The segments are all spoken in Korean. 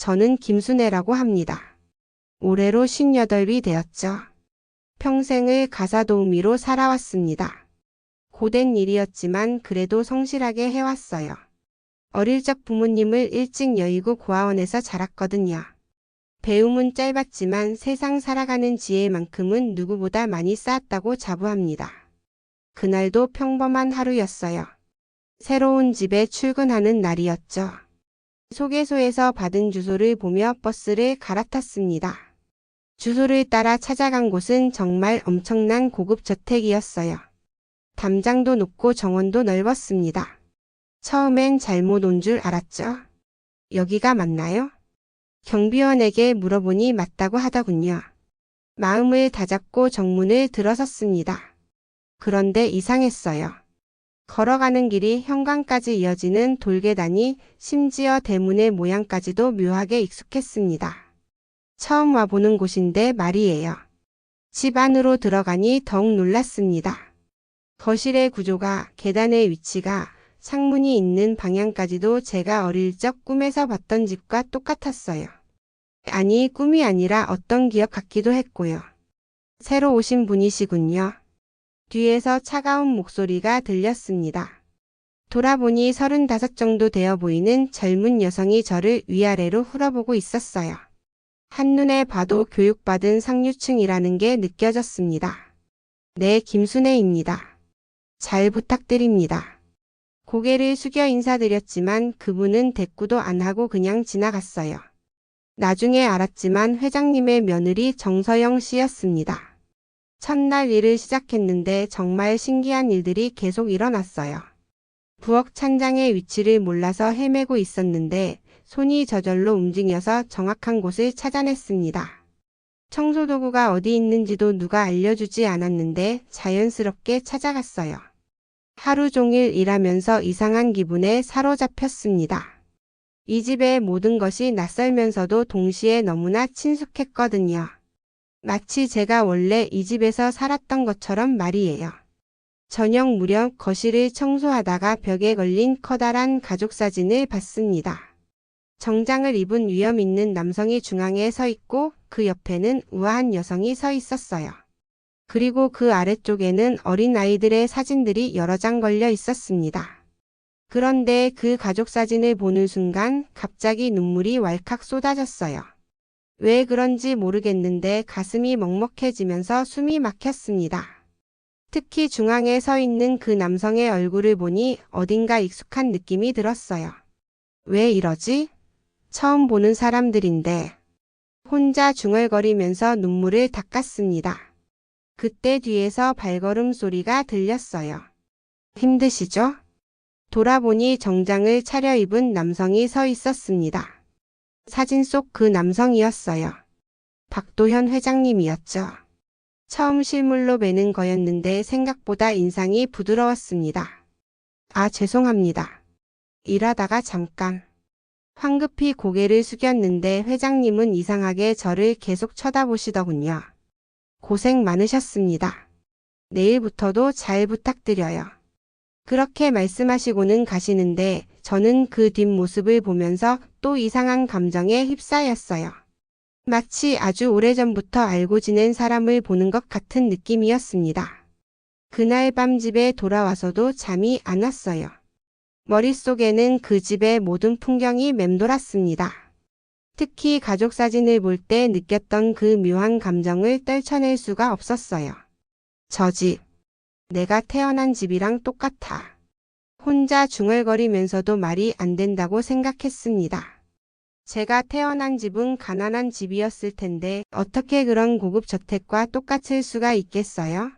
저는 김순애라고 합니다. 올해로 58이 되었죠. 평생을 가사도우미로 살아왔습니다. 고된 일이었지만 그래도 성실하게 해왔어요. 어릴 적 부모님을 일찍 여의고 고아원에서 자랐거든요. 배움은 짧았지만 세상 살아가는 지혜만큼은 누구보다 많이 쌓았다고 자부합니다. 그날도 평범한 하루였어요. 새로운 집에 출근하는 날이었죠. 소개소에서 받은 주소를 보며 버스를 갈아탔습니다. 주소를 따라 찾아간 곳은 정말 엄청난 고급 저택이었어요. 담장도 높고 정원도 넓었습니다. 처음엔 잘못 온 줄 알았죠. 여기가 맞나요? 경비원에게 물어보니 맞다고 하더군요. 마음을 다잡고 정문을 들어섰습니다. 그런데 이상했어요. 걸어가는 길이 현관까지 이어지는 돌계단이 심지어 대문의 모양까지도 묘하게 익숙했습니다. 처음 와보는 곳인데 말이에요. 집 안으로 들어가니 더욱 놀랐습니다. 거실의 구조가, 계단의 위치가, 창문이 있는 방향까지도 제가 어릴 적 꿈에서 봤던 집과 똑같았어요. 아니, 꿈이 아니라 어떤 기억 같기도 했고요. 새로 오신 분이시군요. 뒤에서 차가운 목소리가 들렸습니다. 돌아보니 35 정도 되어 보이는 젊은 여성이 저를 위아래로 흘러보고 있었어요. 한눈에 봐도 교육받은 상류층이라는 게 느껴졌습니다. 네, 김순애입니다. 잘 부탁드립니다. 고개를 숙여 인사드렸지만 그분은 대꾸도 안 하고 그냥 지나갔어요. 나중에 알았지만 회장님의 며느리 정서영 씨였습니다. 첫날 일을 시작했는데 정말 신기한 일들이 계속 일어났어요. 부엌 찬장의 위치를 몰라서 헤매고 있었는데 손이 저절로 움직여서 정확한 곳을 찾아냈습니다. 청소도구가 어디 있는지도 누가 알려주지 않았는데 자연스럽게 찾아갔어요. 하루 종일 일하면서 이상한 기분에 사로잡혔습니다. 이 집의 모든 것이 낯설면서도 동시에 너무나 친숙했거든요. 마치 제가 원래 이 집에서 살았던 것처럼 말이에요. 저녁 무렵 거실을 청소하다가 벽에 걸린 커다란 가족 사진을 봤습니다. 정장을 입은 위험 있는 남성이 중앙에 서 있고 그 옆에는 우아한 여성이 서 있었어요. 그리고 그 아래쪽에는 어린 아이들의 사진들이 여러 장 걸려 있었습니다. 그런데 그 가족 사진을 보는 순간 갑자기 눈물이 왈칵 쏟아졌어요. 왜 그런지 모르겠는데 가슴이 먹먹해지면서 숨이 막혔습니다. 특히 중앙에 서 있는 그 남성의 얼굴을 보니 어딘가 익숙한 느낌이 들었어요. 왜 이러지? 처음 보는 사람들인데. 혼자 중얼거리면서 눈물을 닦았습니다. 그때 뒤에서 발걸음 소리가 들렸어요. 힘드시죠? 돌아보니 정장을 차려입은 남성이 서 있었습니다. 사진 속 그 남성이었어요. 박도현 회장님이었죠. 처음 실물로 뵈는 거였는데 생각보다 인상이 부드러웠습니다. 아, 죄송합니다. 일하다가 잠깐. 황급히 고개를 숙였는데 회장님은 이상하게 저를 계속 쳐다보시더군요. 고생 많으셨습니다. 내일부터도 잘 부탁드려요. 그렇게 말씀하시고는 가시는데 저는 그 뒷모습을 보면서 또 이상한 감정에 휩싸였어요. 마치 아주 오래전부터 알고 지낸 사람을 보는 것 같은 느낌이었습니다. 그날 밤 집에 돌아와서도 잠이 안 왔어요. 머릿속에는 그 집의 모든 풍경이 맴돌았습니다. 특히 가족 사진을 볼 때 느꼈던 그 묘한 감정을 떨쳐낼 수가 없었어요. 저 집, 내가 태어난 집이랑 똑같아. 혼자 중얼거리면서도 말이 안 된다고 생각했습니다. 제가 태어난 집은 가난한 집이었을 텐데 어떻게 그런 고급 저택과 똑같을 수가 있겠어요?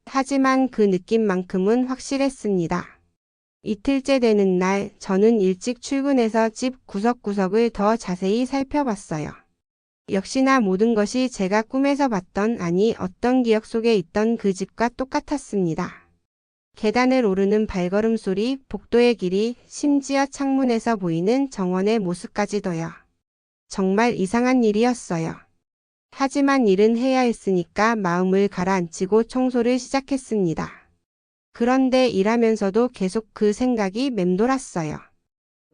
하지만 그 느낌만큼은 확실했습니다. 이틀째 되는 날 저는 일찍 출근해서 집 구석구석을 더 자세히 살펴봤어요. 역시나 모든 것이 제가 꿈에서 봤던, 아니 어떤 기억 속에 있던 그 집과 똑같았습니다. 계단을 오르는 발걸음 소리, 복도의 길이, 심지어 창문에서 보이는 정원의 모습까지도요. 정말 이상한 일이었어요. 하지만 일은 해야 했으니까 마음을 가라앉히고 청소를 시작했습니다. 그런데 일하면서도 계속 그 생각이 맴돌았어요.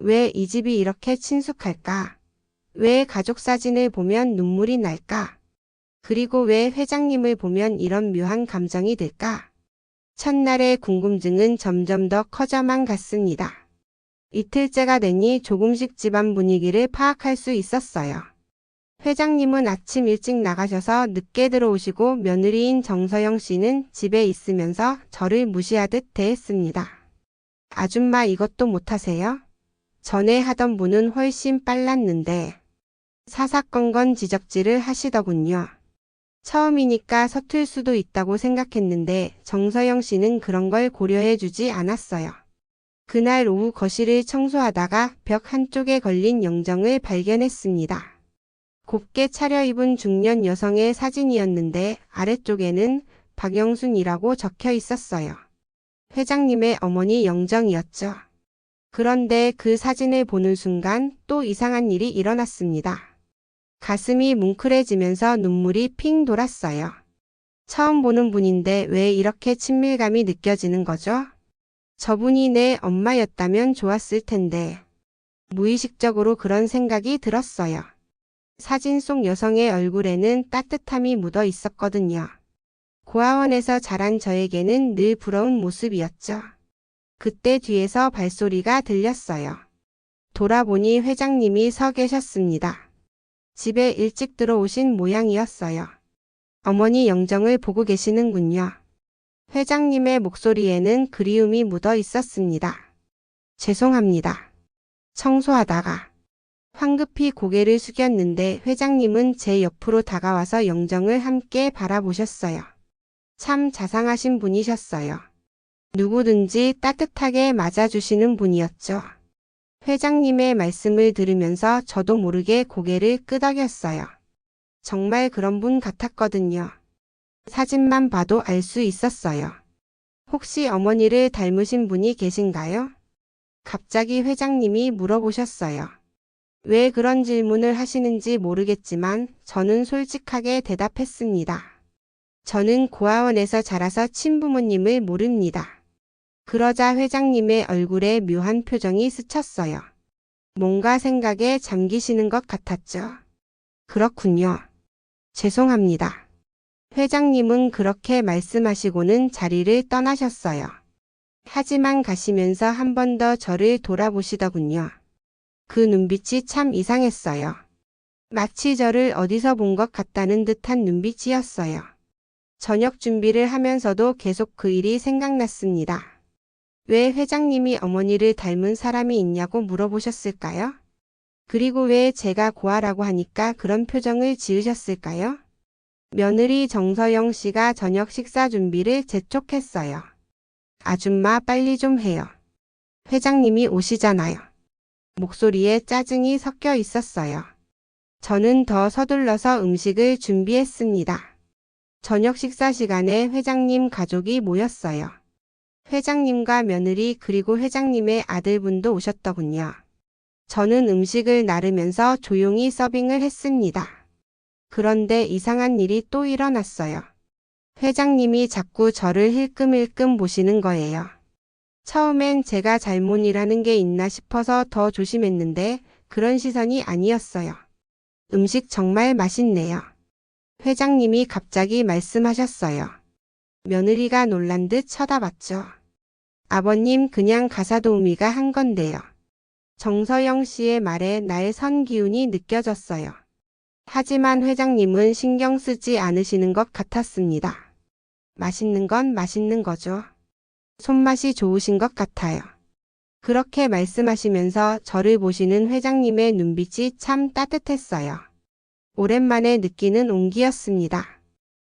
왜 이 집이 이렇게 친숙할까? 왜 가족 사진을 보면 눈물이 날까? 그리고 왜 회장님을 보면 이런 묘한 감정이 들까? 첫날의 궁금증은 점점 더 커져만 갔습니다. 이틀째가 되니 조금씩 집안 분위기를 파악할 수 있었어요. 회장님은 아침 일찍 나가셔서 늦게 들어오시고 며느리인 정서영 씨는 집에 있으면서 저를 무시하듯 대했습니다. 아줌마 이것도 못하세요? 전에 하던 분은 훨씬 빨랐는데 사사건건 지적질을 하시더군요. 처음이니까 서툴 수도 있다고 생각했는데 정서영 씨는 그런 걸 고려해 주지 않았어요. 그날 오후 거실을 청소하다가 벽 한쪽에 걸린 영정을 발견했습니다. 곱게 차려입은 중년 여성의 사진이었는데 아래쪽에는 박영순이라고 적혀 있었어요. 회장님의 어머니 영정이었죠. 그런데 그 사진을 보는 순간 또 이상한 일이 일어났습니다. 가슴이 뭉클해지면서 눈물이 핑 돌았어요. 처음 보는 분인데 왜 이렇게 친밀감이 느껴지는 거죠? 저분이 내 엄마였다면 좋았을 텐데. 무의식적으로 그런 생각이 들었어요. 사진 속 여성의 얼굴에는 따뜻함이 묻어 있었거든요. 고아원에서 자란 저에게는 늘 부러운 모습이었죠. 그때 뒤에서 발소리가 들렸어요. 돌아보니 회장님이 서 계셨습니다. 집에 일찍 들어오신 모양이었어요. 어머니 영정을 보고 계시는군요. 회장님의 목소리에는 그리움이 묻어 있었습니다. 죄송합니다. 청소하다가. 황급히 고개를 숙였는데 회장님은 제 옆으로 다가와서 영정을 함께 바라보셨어요. 참 자상하신 분이셨어요. 누구든지 따뜻하게 맞아주시는 분이었죠. 회장님의 말씀을 들으면서 저도 모르게 고개를 끄덕였어요. 정말 그런 분 같았거든요. 사진만 봐도 알 수 있었어요. 혹시 어머니를 닮으신 분이 계신가요? 갑자기 회장님이 물어보셨어요. 왜 그런 질문을 하시는지 모르겠지만 저는 솔직하게 대답했습니다. 저는 고아원에서 자라서 친부모님을 모릅니다. 그러자 회장님의 얼굴에 묘한 표정이 스쳤어요. 뭔가 생각에 잠기시는 것 같았죠. 그렇군요. 죄송합니다. 회장님은 그렇게 말씀하시고는 자리를 떠나셨어요. 하지만 가시면서 한 번 더 저를 돌아보시더군요. 그 눈빛이 참 이상했어요. 마치 저를 어디서 본 것 같다는 듯한 눈빛이었어요. 저녁 준비를 하면서도 계속 그 일이 생각났습니다. 왜 회장님이 어머니를 닮은 사람이 있냐고 물어보셨을까요? 그리고 왜 제가 고아라고 하니까 그런 표정을 지으셨을까요? 며느리 정서영 씨가 저녁 식사 준비를 재촉했어요. 아줌마 빨리 좀 해요. 회장님이 오시잖아요. 목소리에 짜증이 섞여 있었어요. 저는 더 서둘러서 음식을 준비했습니다. 저녁 식사 시간에 회장님 가족이 모였어요. 회장님과 며느리 그리고 회장님의 아들분도 오셨더군요. 저는 음식을 나르면서 조용히 서빙을 했습니다. 그런데 이상한 일이 또 일어났어요. 회장님이 자꾸 저를 힐끔힐끔 보시는 거예요. 처음엔 제가 잘못 일하는 게 있나 싶어서 더 조심했는데 그런 시선이 아니었어요. 음식 정말 맛있네요. 회장님이 갑자기 말씀하셨어요. 며느리가 놀란 듯 쳐다봤죠. 아버님 그냥 가사도우미가 한 건데요. 정서영 씨의 말에 나의 선 기운이 느껴졌어요. 하지만 회장님은 신경 쓰지 않으시는 것 같았습니다. 맛있는 건 맛있는 거죠. 손맛이 좋으신 것 같아요. 그렇게 말씀하시면서 저를 보시는 회장님의 눈빛이 참 따뜻했어요. 오랜만에 느끼는 온기였습니다.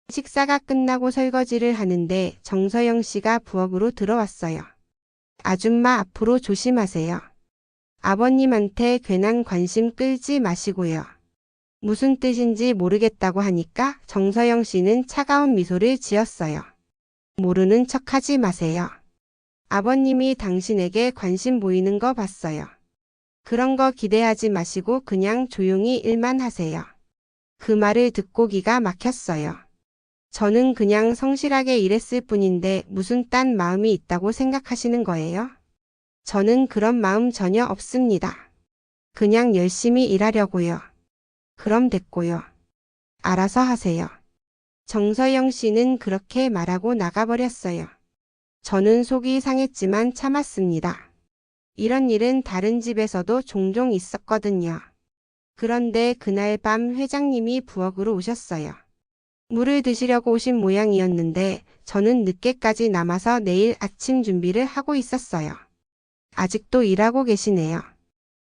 식사가 끝나고 설거지를 하는데 정서영 씨가 부엌으로 들어왔어요. 아줌마 앞으로 조심하세요. 아버님한테 괜한 관심 끌지 마시고요. 무슨 뜻인지 모르겠다고 하니까 정서영 씨는 차가운 미소를 지었어요. 모르는 척하지 마세요. 아버님이 당신에게 관심 보이는 거 봤어요. 그런 거 기대하지 마시고 그냥 조용히 일만 하세요. 그 말을 듣고 기가 막혔어요. 저는 그냥 성실하게 일했을 뿐인데 무슨 딴 마음이 있다고 생각하시는 거예요? 저는 그런 마음 전혀 없습니다. 그냥 열심히 일하려고요. 그럼 됐고요. 알아서 하세요. 정서영 씨는 그렇게 말하고 나가버렸어요. 저는 속이 상했지만 참았습니다. 이런 일은 다른 집에서도 종종 있었거든요. 그런데 그날 밤 회장님이 부엌으로 오셨어요. 물을 드시려고 오신 모양이었는데 저는 늦게까지 남아서 내일 아침 준비를 하고 있었어요. 아직도 일하고 계시네요.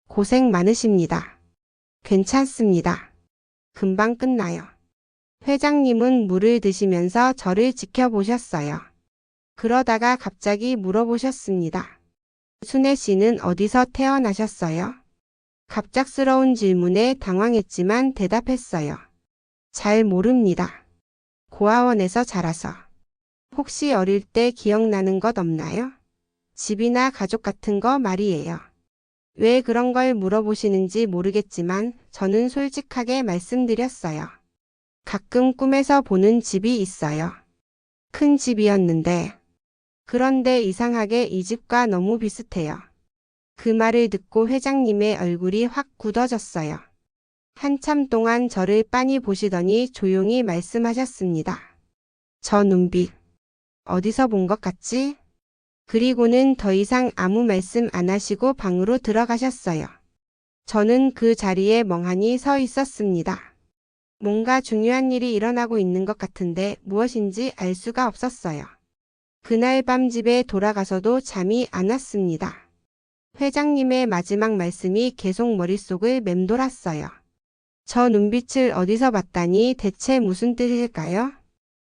고생 많으십니다. 괜찮습니다. 금방 끝나요. 회장님은 물을 드시면서 저를 지켜보셨어요. 그러다가 갑자기 물어보셨습니다. 순애 씨는 어디서 태어나셨어요? 갑작스러운 질문에 당황했지만 대답했어요. 잘 모릅니다. 고아원에서 자라서. 혹시 어릴 때 기억나는 것 없나요? 집이나 가족 같은 거 말이에요. 왜 그런 걸 물어보시는지 모르겠지만 저는 솔직하게 말씀드렸어요. 가끔 꿈에서 보는 집이 있어요. 큰 집이었는데. 그런데 이상하게 이 집과 너무 비슷해요. 그 말을 듣고 회장님의 얼굴이 확 굳어졌어요. 한참 동안 저를 빤히 보시더니 조용히 말씀하셨습니다. 저 눈빛. 어디서 본 것 같지? 그리고는 더 이상 아무 말씀 안 하시고 방으로 들어가셨어요. 저는 그 자리에 멍하니 서 있었습니다. 뭔가 중요한 일이 일어나고 있는 것 같은데 무엇인지 알 수가 없었어요. 그날 밤 집에 돌아가서도 잠이 안 왔습니다. 회장님의 마지막 말씀이 계속 머릿속을 맴돌았어요. 저 눈빛을 어디서 봤다니 대체 무슨 뜻일까요?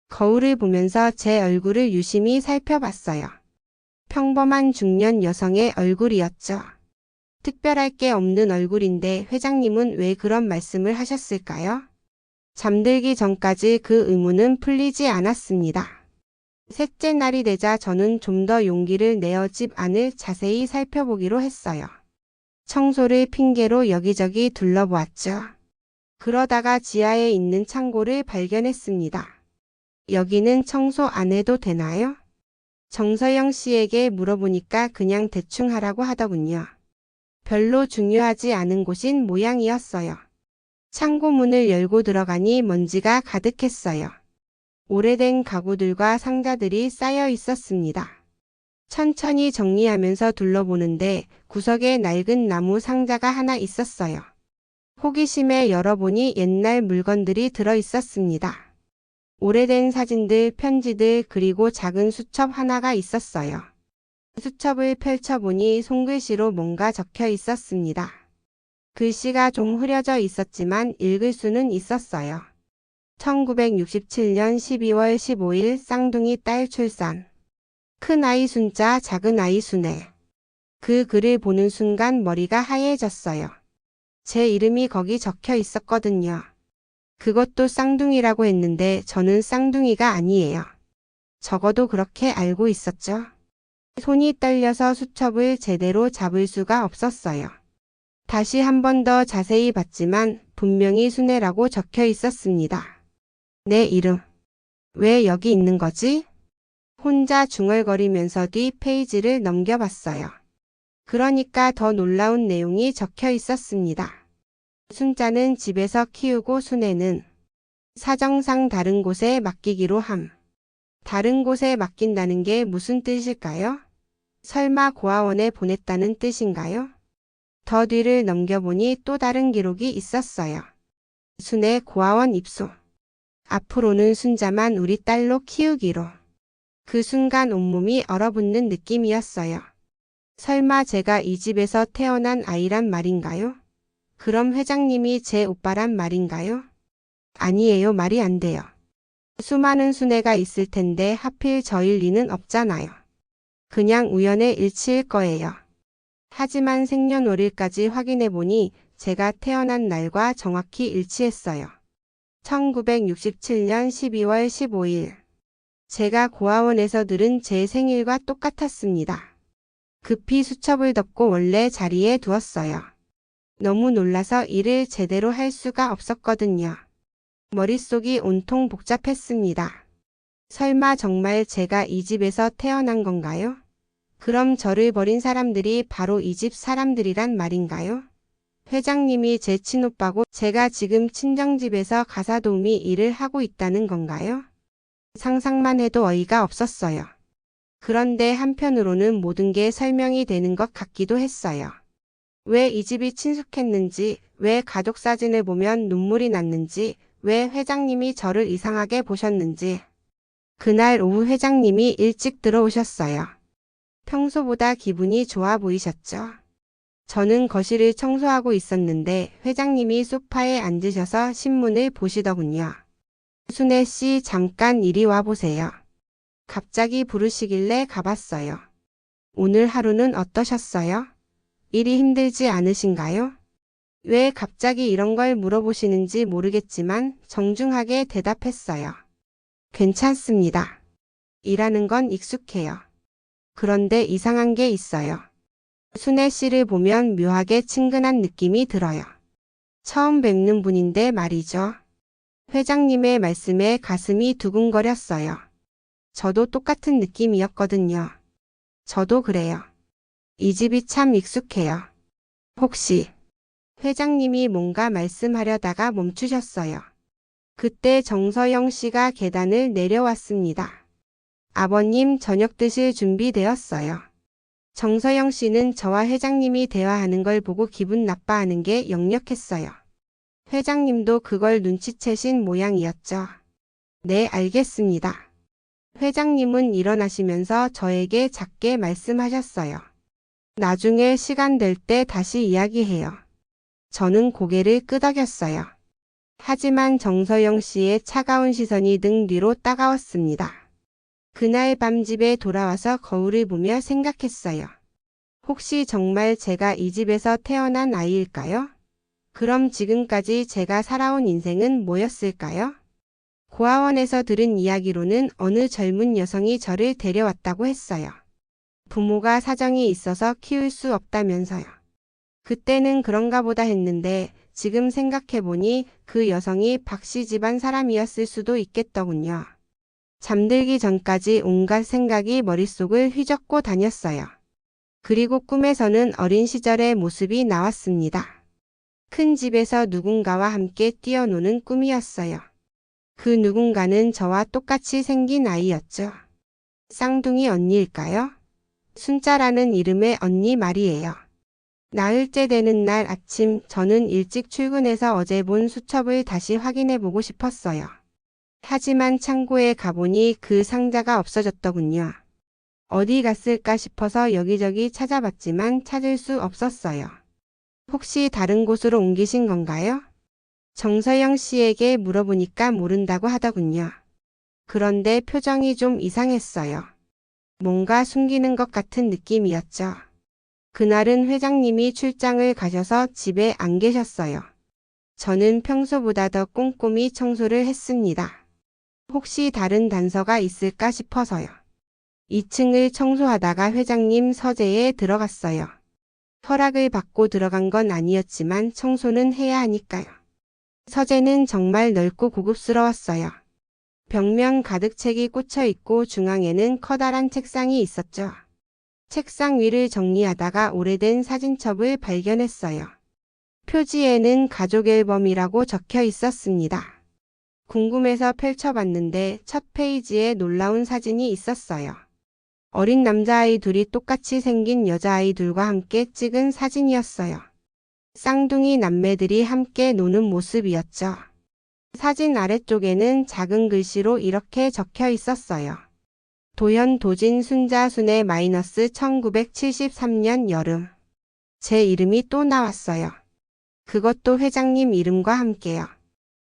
거울을 보면서 제 얼굴을 유심히 살펴봤어요. 평범한 중년 여성의 얼굴이었죠. 특별할 게 없는 얼굴인데 회장님은 왜 그런 말씀을 하셨을까요? 잠들기 전까지 그 의문은 풀리지 않았습니다. 셋째 날이 되자 저는 좀 더 용기를 내어 집 안을 자세히 살펴보기로 했어요. 청소를 핑계로 여기저기 둘러보았죠. 그러다가 지하에 있는 창고를 발견했습니다. 여기는 청소 안 해도 되나요? 정서영 씨에게 물어보니까 그냥 대충 하라고 하더군요. 별로 중요하지 않은 곳인 모양이었어요. 창고 문을 열고 들어가니 먼지가 가득했어요. 오래된 가구들과 상자들이 쌓여 있었습니다. 천천히 정리하면서 둘러보는데 구석에 낡은 나무 상자가 하나 있었어요. 호기심에 열어보니 옛날 물건들이 들어 있었습니다. 오래된 사진들, 편지들, 그리고 작은 수첩 하나가 있었어요. 수첩을 펼쳐보니 손글씨로 뭔가 적혀 있었습니다. 글씨가 좀 흐려져 있었지만 읽을 수는 있었어요. 1967년 12월 15일 쌍둥이 딸 출산. 큰 아이 순자, 작은 아이 순애. 그 글을 보는 순간 머리가 하얘졌어요. 제 이름이 거기 적혀 있었거든요. 그것도 쌍둥이라고 했는데 저는 쌍둥이가 아니에요. 적어도 그렇게 알고 있었죠. 손이 떨려서 수첩을 제대로 잡을 수가 없었어요. 다시 한 번 더 자세히 봤지만 분명히 순애라고 적혀 있었습니다. 내 이름. 왜 여기 있는 거지? 혼자 중얼거리면서 뒤 페이지를 넘겨봤어요. 그러니까 더 놀라운 내용이 적혀 있었습니다. 순자는 집에서 키우고 순애는 사정상 다른 곳에 맡기기로 함. 다른 곳에 맡긴다는 게 무슨 뜻일까요? 설마 고아원에 보냈다는 뜻인가요? 더 뒤를 넘겨보니 또 다른 기록이 있었어요. 순애 고아원 입소. 앞으로는 순자만 우리 딸로 키우기로. 그 순간 온몸이 얼어붙는 느낌이었어요. 설마 제가 이 집에서 태어난 아이란 말인가요? 그럼 회장님이 제 오빠란 말인가요? 아니에요. 말이 안 돼요. 수많은 순애가 있을 텐데 하필 저일 리는 없잖아요. 그냥 우연의 일치일 거예요. 하지만 생년월일까지 확인해보니 제가 태어난 날과 정확히 일치했어요. 1967년 12월 15일. 제가 고아원에서 들은 제 생일과 똑같았습니다. 급히 수첩을 덮고 원래 자리에 두었어요. 너무 놀라서 일을 제대로 할 수가 없었거든요. 머릿속이 온통 복잡했습니다. 설마 정말 제가 이 집에서 태어난 건가요? 그럼 저를 버린 사람들이 바로 이 집 사람들이란 말인가요? 회장님이 제 친오빠고 제가 지금 친정집에서 가사도우미 일을 하고 있다는 건가요? 상상만 해도 어이가 없었어요. 그런데 한편으로는 모든 게 설명이 되는 것 같기도 했어요. 왜 이 집이 친숙했는지, 왜 가족 사진을 보면 눈물이 났는지, 왜 회장님이 저를 이상하게 보셨는지. 그날 오후 회장님이 일찍 들어오셨어요. 평소보다 기분이 좋아 보이셨죠? 저는 거실을 청소하고 있었는데 회장님이 소파에 앉으셔서 신문을 보시더군요. 순애 씨, 잠깐 이리 와 보세요. 갑자기 부르시길래 가봤어요. 오늘 하루는 어떠셨어요? 일이 힘들지 않으신가요? 왜 갑자기 이런 걸 물어보시는지 모르겠지만 정중하게 대답했어요. 괜찮습니다. 일하는 건 익숙해요. 그런데 이상한 게 있어요. 순애 씨를 보면 묘하게 친근한 느낌이 들어요. 처음 뵙는 분인데 말이죠. 회장님의 말씀에 가슴이 두근거렸어요. 저도 똑같은 느낌이었거든요. 저도 그래요. 이 집이 참 익숙해요. 혹시 회장님이 뭔가 말씀하려다가 멈추셨어요. 그때 정서영 씨가 계단을 내려왔습니다. 아버님, 저녁 드실 준비되었어요. 정서영 씨는 저와 회장님이 대화하는 걸 보고 기분 나빠하는 게 역력했어요. 회장님도 그걸 눈치채신 모양이었죠. 네, 알겠습니다. 회장님은 일어나시면서 저에게 작게 말씀하셨어요. 나중에 시간 될 때 다시 이야기해요. 저는 고개를 끄덕였어요. 하지만 정서영 씨의 차가운 시선이 등 뒤로 따가웠습니다. 그날 밤 집에 돌아와서 거울을 보며 생각했어요. 혹시 정말 제가 이 집에서 태어난 아이일까요? 그럼 지금까지 제가 살아온 인생은 뭐였을까요? 고아원에서 들은 이야기로는 어느 젊은 여성이 저를 데려왔다고 했어요. 부모가 사정이 있어서 키울 수 없다면서요. 그때는 그런가 보다 했는데 지금 생각해보니 그 여성이 박씨 집안 사람이었을 수도 있겠더군요. 잠들기 전까지 온갖 생각이 머릿속을 휘젓고 다녔어요. 그리고 꿈에서는 어린 시절의 모습이 나왔습니다. 큰 집에서 누군가와 함께 뛰어노는 꿈이었어요. 그 누군가는 저와 똑같이 생긴 아이였죠. 쌍둥이 언니일까요? 순자라는 이름의 언니 말이에요. 나흘째 되는 날 아침 저는 일찍 출근해서 어제 본 수첩을 다시 확인해 보고 싶었어요. 하지만 창고에 가보니 그 상자가 없어졌더군요. 어디 갔을까 싶어서 여기저기 찾아봤지만 찾을 수 없었어요. 혹시 다른 곳으로 옮기신 건가요? 정서영 씨에게 물어보니까 모른다고 하더군요. 그런데 표정이 좀 이상했어요. 뭔가 숨기는 것 같은 느낌이었죠. 그날은 회장님이 출장을 가셔서 집에 안 계셨어요. 저는 평소보다 더 꼼꼼히 청소를 했습니다. 혹시 다른 단서가 있을까 싶어서요. 2층을 청소하다가 회장님 서재에 들어갔어요. 허락을 받고 들어간 건 아니었지만 청소는 해야 하니까요. 서재는 정말 넓고 고급스러웠어요. 벽면 가득 책이 꽂혀 있고 중앙에는 커다란 책상이 있었죠. 책상 위를 정리하다가 오래된 사진첩을 발견했어요. 표지에는 가족 앨범이라고 적혀 있었습니다. 궁금해서 펼쳐봤는데 첫 페이지에 놀라운 사진이 있었어요. 어린 남자아이 둘이 똑같이 생긴 여자아이 둘과 함께 찍은 사진이었어요. 쌍둥이 남매들이 함께 노는 모습이었죠. 사진 아래쪽에는 작은 글씨로 이렇게 적혀 있었어요. 도현 도진 순자 순애 마이너스 1973년 여름. 제 이름이 또 나왔어요. 그것도 회장님 이름과 함께요.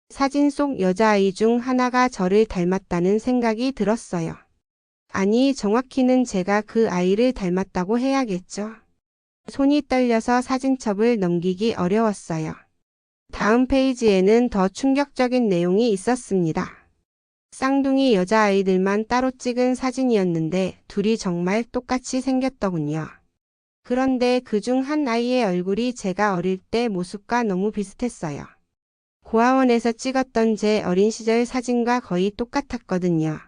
사진 속 여자아이 중 하나가 저를 닮았다는 생각이 들었어요. 아니, 정확히는 제가 그 아이를 닮았다고 해야겠죠. 손이 떨려서 사진첩을 넘기기 어려웠어요. 다음 페이지에는 더 충격적인 내용이 있었습니다. 쌍둥이 여자아이들만 따로 찍은 사진이었는데 둘이 정말 똑같이 생겼더군요. 그런데 그중 한 아이의 얼굴이 제가 어릴 때 모습과 너무 비슷했어요. 고아원에서 찍었던 제 어린 시절 사진과 거의 똑같았거든요.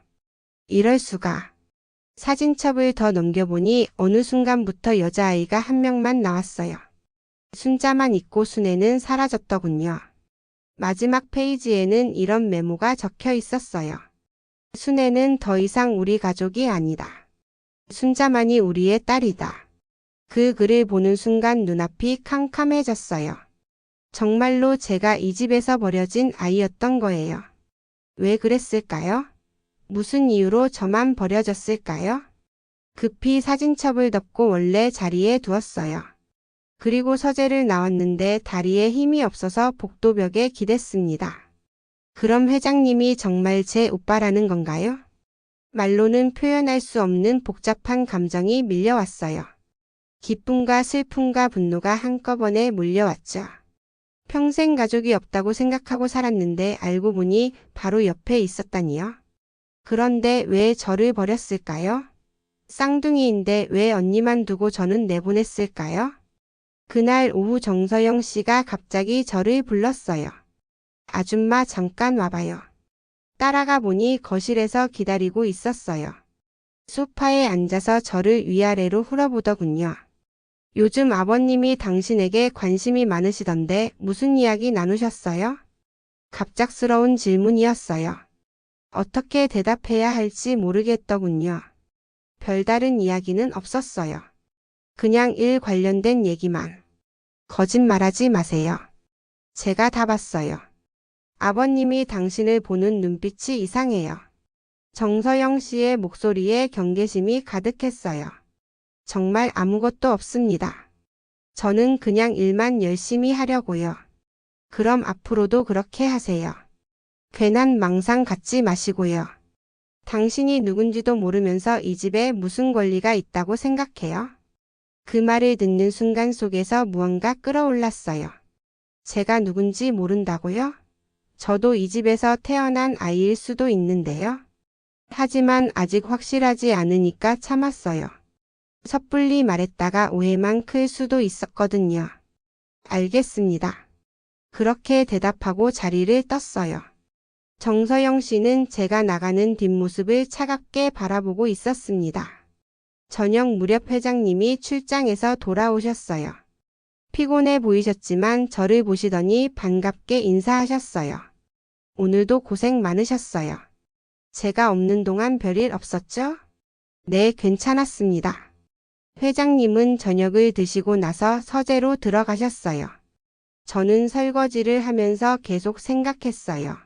이럴 수가. 사진첩을 더 넘겨보니 어느 순간부터 여자아이가 한 명만 나왔어요. 순자만 있고 순애는 사라졌더군요. 마지막 페이지에는 이런 메모가 적혀 있었어요. 순애는 더 이상 우리 가족이 아니다. 순자만이 우리의 딸이다. 그 글을 보는 순간 눈앞이 캄캄해졌어요. 정말로 제가 이 집에서 버려진 아이였던 거예요. 왜 그랬을까요? 무슨 이유로 저만 버려졌을까요? 급히 사진첩을 덮고 원래 자리에 두었어요. 그리고 서재를 나왔는데 다리에 힘이 없어서 복도벽에 기댔습니다. 그럼 회장님이 정말 제 오빠라는 건가요? 말로는 표현할 수 없는 복잡한 감정이 밀려왔어요. 기쁨과 슬픔과 분노가 한꺼번에 몰려왔죠. 평생 가족이 없다고 생각하고 살았는데 알고 보니 바로 옆에 있었다니요. 그런데 왜 저를 버렸을까요? 쌍둥이인데 왜 언니만 두고 저는 내보냈을까요? 그날 오후 정서영 씨가 갑자기 저를 불렀어요. 아줌마 잠깐 와봐요. 따라가 보니 거실에서 기다리고 있었어요. 소파에 앉아서 저를 위아래로 훑어보더군요. 요즘 아버님이 당신에게 관심이 많으시던데 무슨 이야기 나누셨어요? 갑작스러운 질문이었어요. 어떻게 대답해야 할지 모르겠더군요. 별다른 이야기는 없었어요. 그냥 일 관련된 얘기만. 거짓말하지 마세요. 제가 다 봤어요. 아버님이 당신을 보는 눈빛이 이상해요. 정서영 씨의 목소리에 경계심이 가득했어요. 정말 아무것도 없습니다. 저는 그냥 일만 열심히 하려고요. 그럼 앞으로도 그렇게 하세요. 괜한 망상 갖지 마시고요. 당신이 누군지도 모르면서 이 집에 무슨 권리가 있다고 생각해요? 그 말을 듣는 순간 속에서 무언가 끌어올랐어요. 제가 누군지 모른다고요? 저도 이 집에서 태어난 아이일 수도 있는데요. 하지만 아직 확실하지 않으니까 참았어요. 섣불리 말했다가 오해만 클 수도 있었거든요. 알겠습니다. 그렇게 대답하고 자리를 떴어요. 정서영 씨는 제가 나가는 뒷모습을 차갑게 바라보고 있었습니다. 저녁 무렵 회장님이 출장에서 돌아오셨어요. 피곤해 보이셨지만 저를 보시더니 반갑게 인사하셨어요. 오늘도 고생 많으셨어요. 제가 없는 동안 별일 없었죠? 네, 괜찮았습니다. 회장님은 저녁을 드시고 나서 서재로 들어가셨어요. 저는 설거지를 하면서 계속 생각했어요.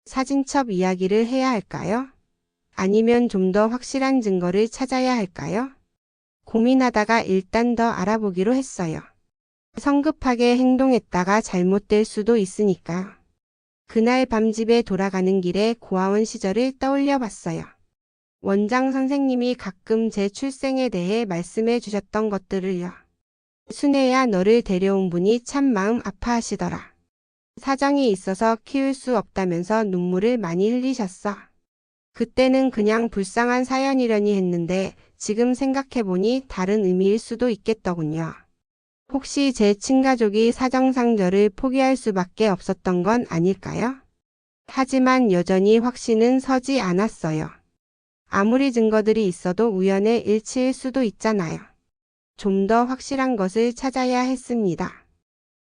사진첩 이야기를 해야 할까요? 아니면 좀 더 확실한 증거를 찾아야 할까요? 고민하다가 일단 더 알아보기로 했어요. 성급하게 행동했다가 잘못될 수도 있으니까. 그날 밤 집에 돌아가는 길에 고아원 시절을 떠올려 봤어요. 원장 선생님이 가끔 제 출생에 대해 말씀해 주셨던 것들을요. 순애야, 너를 데려온 분이 참 마음 아파하시더라. 사정이 있어서 키울 수 없다면서 눈물을 많이 흘리셨어. 그때는 그냥 불쌍한 사연이려니 했는데 지금 생각해보니 다른 의미일 수도 있겠더군요. 혹시 제 친가족이 사정상 저를 포기할 수밖에 없었던 건 아닐까요? 하지만 여전히 확신은 서지 않았어요. 아무리 증거들이 있어도 우연의 일치일 수도 있잖아요. 좀 더 확실한 것을 찾아야 했습니다.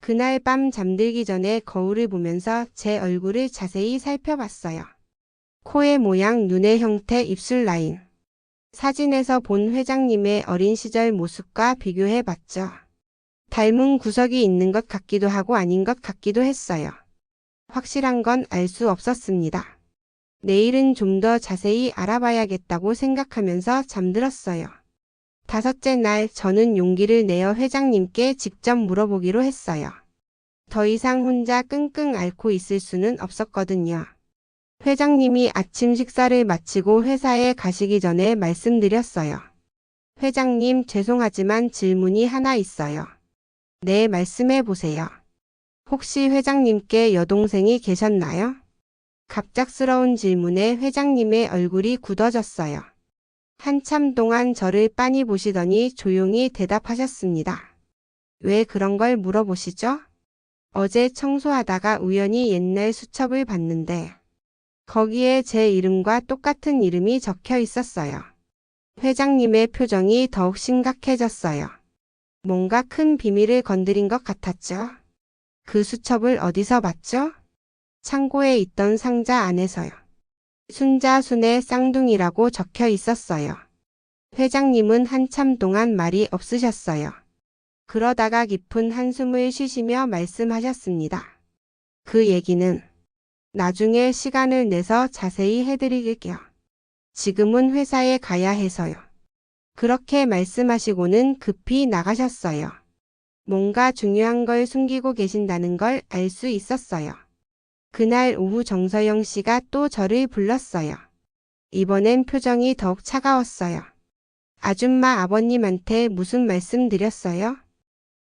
그날 밤 잠들기 전에 거울을 보면서 제 얼굴을 자세히 살펴봤어요. 코의 모양, 눈의 형태, 입술 라인. 사진에서 본 회장님의 어린 시절 모습과 비교해봤죠. 닮은 구석이 있는 것 같기도 하고 아닌 것 같기도 했어요. 확실한 건 알 수 없었습니다. 내일은 좀 더 자세히 알아봐야겠다고 생각하면서 잠들었어요. 다섯째 날 저는 용기를 내어 회장님께 직접 물어보기로 했어요. 더 이상 혼자 끙끙 앓고 있을 수는 없었거든요. 회장님이 아침 식사를 마치고 회사에 가시기 전에 말씀드렸어요. 회장님, 죄송하지만 질문이 하나 있어요. 네, 말씀해 보세요. 혹시 회장님께 여동생이 계셨나요? 갑작스러운 질문에 회장님의 얼굴이 굳어졌어요. 한참 동안 저를 빤히 보시더니 조용히 대답하셨습니다. 왜 그런 걸 물어보시죠? 어제 청소하다가 우연히 옛날 수첩을 봤는데 거기에 제 이름과 똑같은 이름이 적혀 있었어요. 회장님의 표정이 더욱 심각해졌어요. 뭔가 큰 비밀을 건드린 것 같았죠. 그 수첩을 어디서 봤죠? 창고에 있던 상자 안에서요. 순자순의 쌍둥이라고 적혀 있었어요. 회장님은 한참 동안 말이 없으셨어요. 그러다가 깊은 한숨을 쉬시며 말씀하셨습니다. 그 얘기는 나중에 시간을 내서 자세히 해드릴게요. 지금은 회사에 가야 해서요. 그렇게 말씀하시고는 급히 나가셨어요. 뭔가 중요한 걸 숨기고 계신다는 걸 알 수 있었어요. 그날 오후 정서영 씨가 또 저를 불렀어요. 이번엔 표정이 더욱 차가웠어요. 아줌마 아버님한테 무슨 말씀 드렸어요?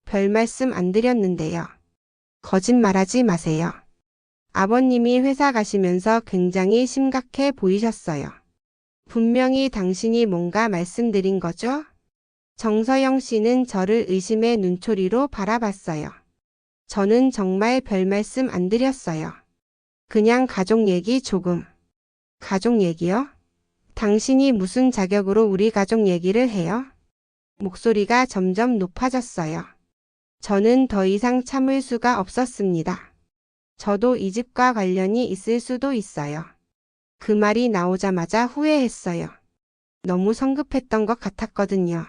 별 말씀 안 드렸는데요. 거짓말하지 마세요. 아버님이 회사 가시면서 굉장히 심각해 보이셨어요. 분명히 당신이 뭔가 말씀드린 거죠? 정서영 씨는 저를 의심의 눈초리로 바라봤어요. 저는 정말 별 말씀 안 드렸어요. 그냥 가족 얘기 조금. 가족 얘기요? 당신이 무슨 자격으로 우리 가족 얘기를 해요? 목소리가 점점 높아졌어요. 저는 더 이상 참을 수가 없었습니다. 저도 이 집과 관련이 있을 수도 있어요. 그 말이 나오자마자 후회했어요. 너무 성급했던 것 같았거든요.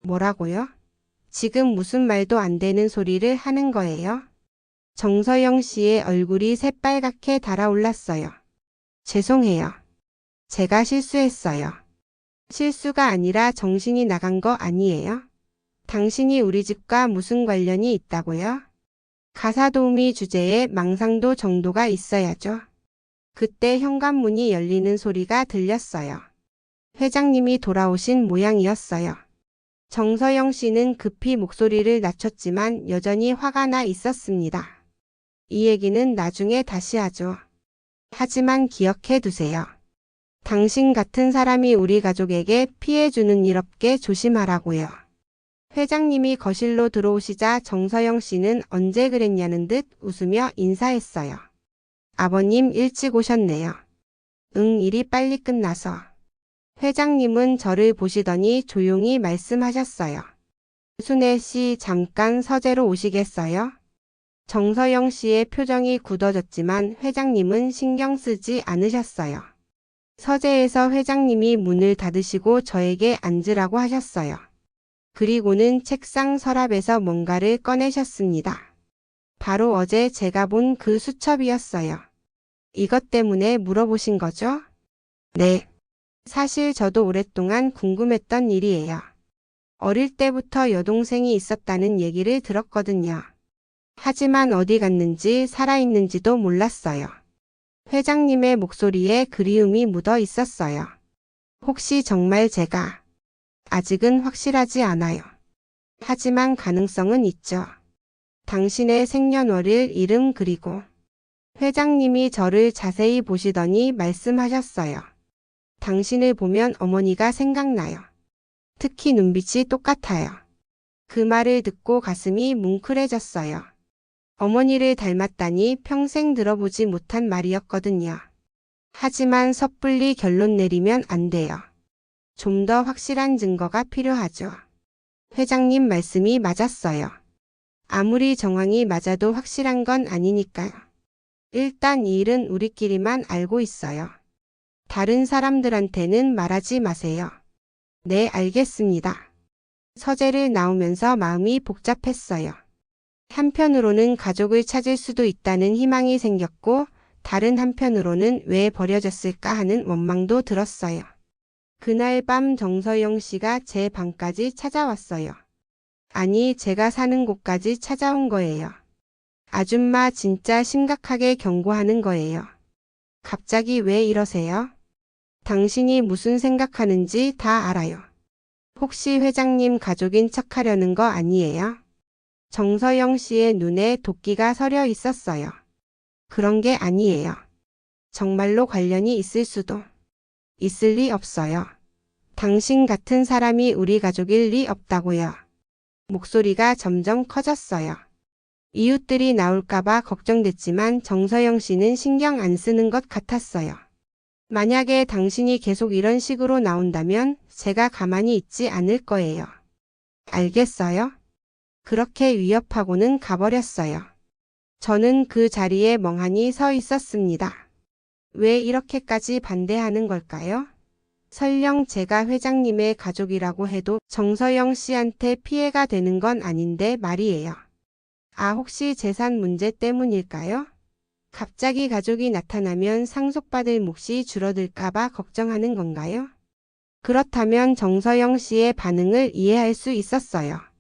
뭐라고요? 지금 무슨 말도 안 되는 소리를 하는 거예요? 정서영 씨의 얼굴이 새빨갛게 달아올랐어요. 죄송해요. 제가 실수했어요. 실수가 아니라 정신이 나간 거 아니에요? 당신이 우리 집과 무슨 관련이 있다고요? 가사도우미 주제에 망상도 정도가 있어야죠. 그때 현관문이 열리는 소리가 들렸어요. 회장님이 돌아오신 모양이었어요. 정서영 씨는 급히 목소리를 낮췄지만 여전히 화가 나 있었습니다. 이 얘기는 나중에 다시 하죠. 하지만 기억해 두세요. 당신 같은 사람이 우리 가족에게 피해 주는 일 없게 조심하라고요. 회장님이 거실로 들어오시자 정서영 씨는 언제 그랬냐는 듯 웃으며 인사했어요. 아버님 일찍 오셨네요. 응, 일이 빨리 끝나서. 회장님은 저를 보시더니 조용히 말씀하셨어요. 순애 씨 잠깐 서재로 오시겠어요? 정서영 씨의 표정이 굳어졌지만 회장님은 신경 쓰지 않으셨어요. 서재에서 회장님이 문을 닫으시고 저에게 앉으라고 하셨어요. 그리고는 책상 서랍에서 뭔가를 꺼내셨습니다. 바로 어제 제가 본 그 수첩이었어요. 이것 때문에 물어보신 거죠? 네. 사실 저도 오랫동안 궁금했던 일이에요. 어릴 때부터 여동생이 있었다는 얘기를 들었거든요. 하지만 어디 갔는지 살아있는지도 몰랐어요. 회장님의 목소리에 그리움이 묻어 있었어요. 혹시 정말 제가 아직은 확실하지 않아요. 하지만 가능성은 있죠. 당신의 생년월일, 이름 그리고 회장님이 저를 자세히 보시더니 말씀하셨어요. 당신을 보면 어머니가 생각나요. 특히 눈빛이 똑같아요. 그 말을 듣고 가슴이 뭉클해졌어요. 어머니를 닮았다니 평생 들어보지 못한 말이었거든요. 하지만 섣불리 결론 내리면 안 돼요. 좀 더 확실한 증거가 필요하죠. 회장님 말씀이 맞았어요. 아무리 정황이 맞아도 확실한 건 아니니까요. 일단 이 일은 우리끼리만 알고 있어요. 다른 사람들한테는 말하지 마세요. 네, 알겠습니다. 서재를 나오면서 마음이 복잡했어요. 한편으로는 가족을 찾을 수도 있다는 희망이 생겼고, 다른 한편으로는 왜 버려졌을까 하는 원망도 들었어요. 그날 밤 정서영 씨가 제 방까지 찾아왔어요. 아니, 제가 사는 곳까지 찾아온 거예요. 아줌마 진짜 심각하게 경고하는 거예요. 갑자기 왜 이러세요? 당신이 무슨 생각하는지 다 알아요. 혹시 회장님 가족인 척하려는 거 아니에요? 정서영 씨의 눈에 도끼가 서려 있었어요. 그런 게 아니에요. 정말로 관련이 있을 수도. 있을 리 없어요. 당신 같은 사람이 우리 가족일 리 없다고요. 목소리가 점점 커졌어요. 이웃들이 나올까봐 걱정됐지만 정서영 씨는 신경 안 쓰는 것 같았어요. 만약에 당신이 계속 이런 식으로 나온다면 제가 가만히 있지 않을 거예요. 알겠어요? 그렇게 위협하고는 가버렸어요. 저는 그 자리에 멍하니 서 있었습니다. 왜 이렇게까지 반대하는 걸까요? 설령 제가 회장님의 가족이라고 해도 정서영 씨한테 피해가 되는 건 아닌데 말이에요. 아, 혹시 재산 문제 때문일까요? 갑자기 가족이 나타나면 상속받을 몫이 줄어들까봐 걱정하는 건가요? 그렇다면 정서영 씨의 반응을 이해할 수 있었어요.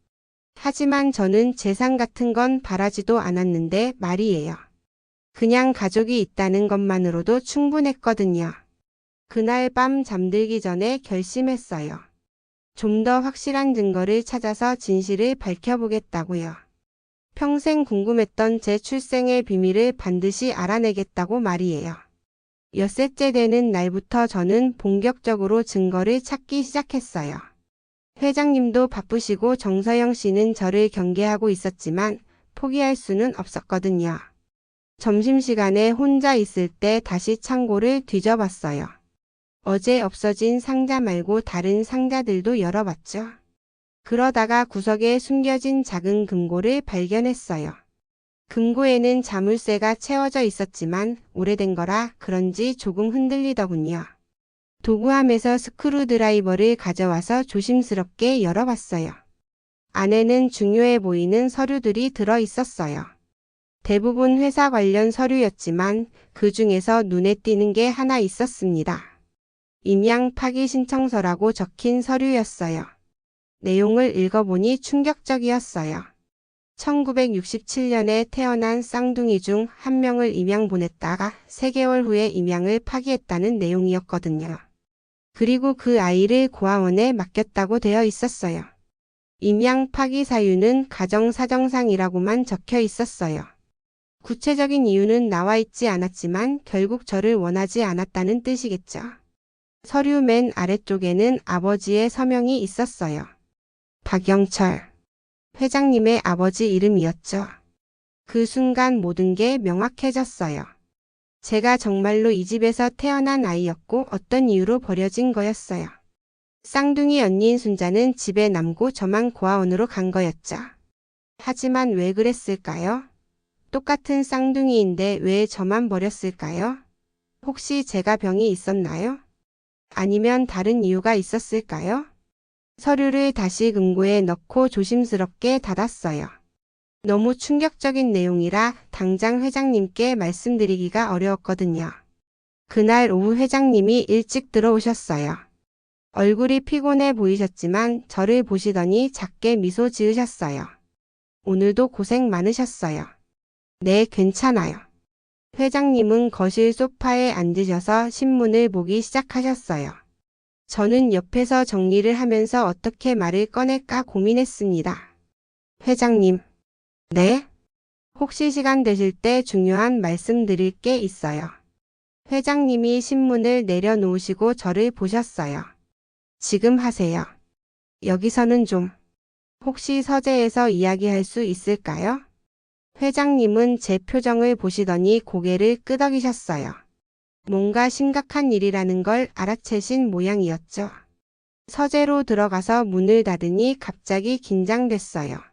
하지만 저는 재산 같은 건 바라지도 않았는데 말이에요. 그냥 가족이 있다는 것만으로도 충분했거든요. 그날 밤 잠들기 전에 결심했어요. 좀 더 확실한 증거를 찾아서 진실을 밝혀보겠다고요. 평생 궁금했던 제 출생의 비밀을 반드시 알아내겠다고 말이에요. 엿새째 되는 날부터 저는 본격적으로 증거를 찾기 시작했어요. 회장님도 바쁘시고 정서영 씨는 저를 경계하고 있었지만 포기할 수는 없었거든요. 점심시간에 혼자 있을 때 다시 창고를 뒤져봤어요. 어제 없어진 상자 말고 다른 상자들도 열어봤죠. 그러다가 구석에 숨겨진 작은 금고를 발견했어요. 금고에는 자물쇠가 채워져 있었지만 오래된 거라 그런지 조금 흔들리더군요. 도구함에서 스크루드라이버를 가져와서 조심스럽게 열어봤어요. 안에는 중요해 보이는 서류들이 들어 있었어요. 대부분 회사 관련 서류였지만 그 중에서 눈에 띄는 게 하나 있었습니다. 임양 파기 신청서라고 적힌 서류였어요. 내용을 읽어보니 충격적이었어요. 1967년에 태어난 쌍둥이 중 한 명을 임양 보냈다가 3개월 후에 임양을 파기했다는 내용이었거든요. 그리고 그 아이를 고아원에 맡겼다고 되어 있었어요. 임양 파기 사유는 가정사정상이라고만 적혀 있었어요. 구체적인 이유는 나와 있지 않았지만 결국 저를 원하지 않았다는 뜻이겠죠. 서류 맨 아래쪽에는 아버지의 서명이 있었어요. 박영철. 회장님의 아버지 이름이었죠. 그 순간 모든 게 명확해졌어요. 제가 정말로 이 집에서 태어난 아이였고 어떤 이유로 버려진 거였어요. 쌍둥이 언니인 순자는 집에 남고 저만 고아원으로 간 거였죠. 하지만 왜 그랬을까요? 똑같은 쌍둥이인데 왜 저만 버렸을까요? 혹시 제가 병이 있었나요? 아니면 다른 이유가 있었을까요? 서류를 다시 금고에 넣고 조심스럽게 닫았어요. 너무 충격적인 내용이라 당장 회장님께 말씀드리기가 어려웠거든요. 그날 오후 회장님이 일찍 들어오셨어요. 얼굴이 피곤해 보이셨지만 저를 보시더니 작게 미소 지으셨어요. 오늘도 고생 많으셨어요. 네, 괜찮아요. 회장님은 거실 소파에 앉으셔서 신문을 보기 시작하셨어요. 저는 옆에서 정리를 하면서 어떻게 말을 꺼낼까 고민했습니다. 회장님. 네? 혹시 시간 되실 때 중요한 말씀 드릴 게 있어요. 회장님이 신문을 내려놓으시고 저를 보셨어요. 지금 하세요. 여기서는 좀. 혹시 서재에서 이야기할 수 있을까요? 회장님은 제 표정을 보시더니 고개를 끄덕이셨어요. 뭔가 심각한 일이라는 걸 알아채신 모양이었죠. 서재로 들어가서 문을 닫으니 갑자기 긴장됐어요.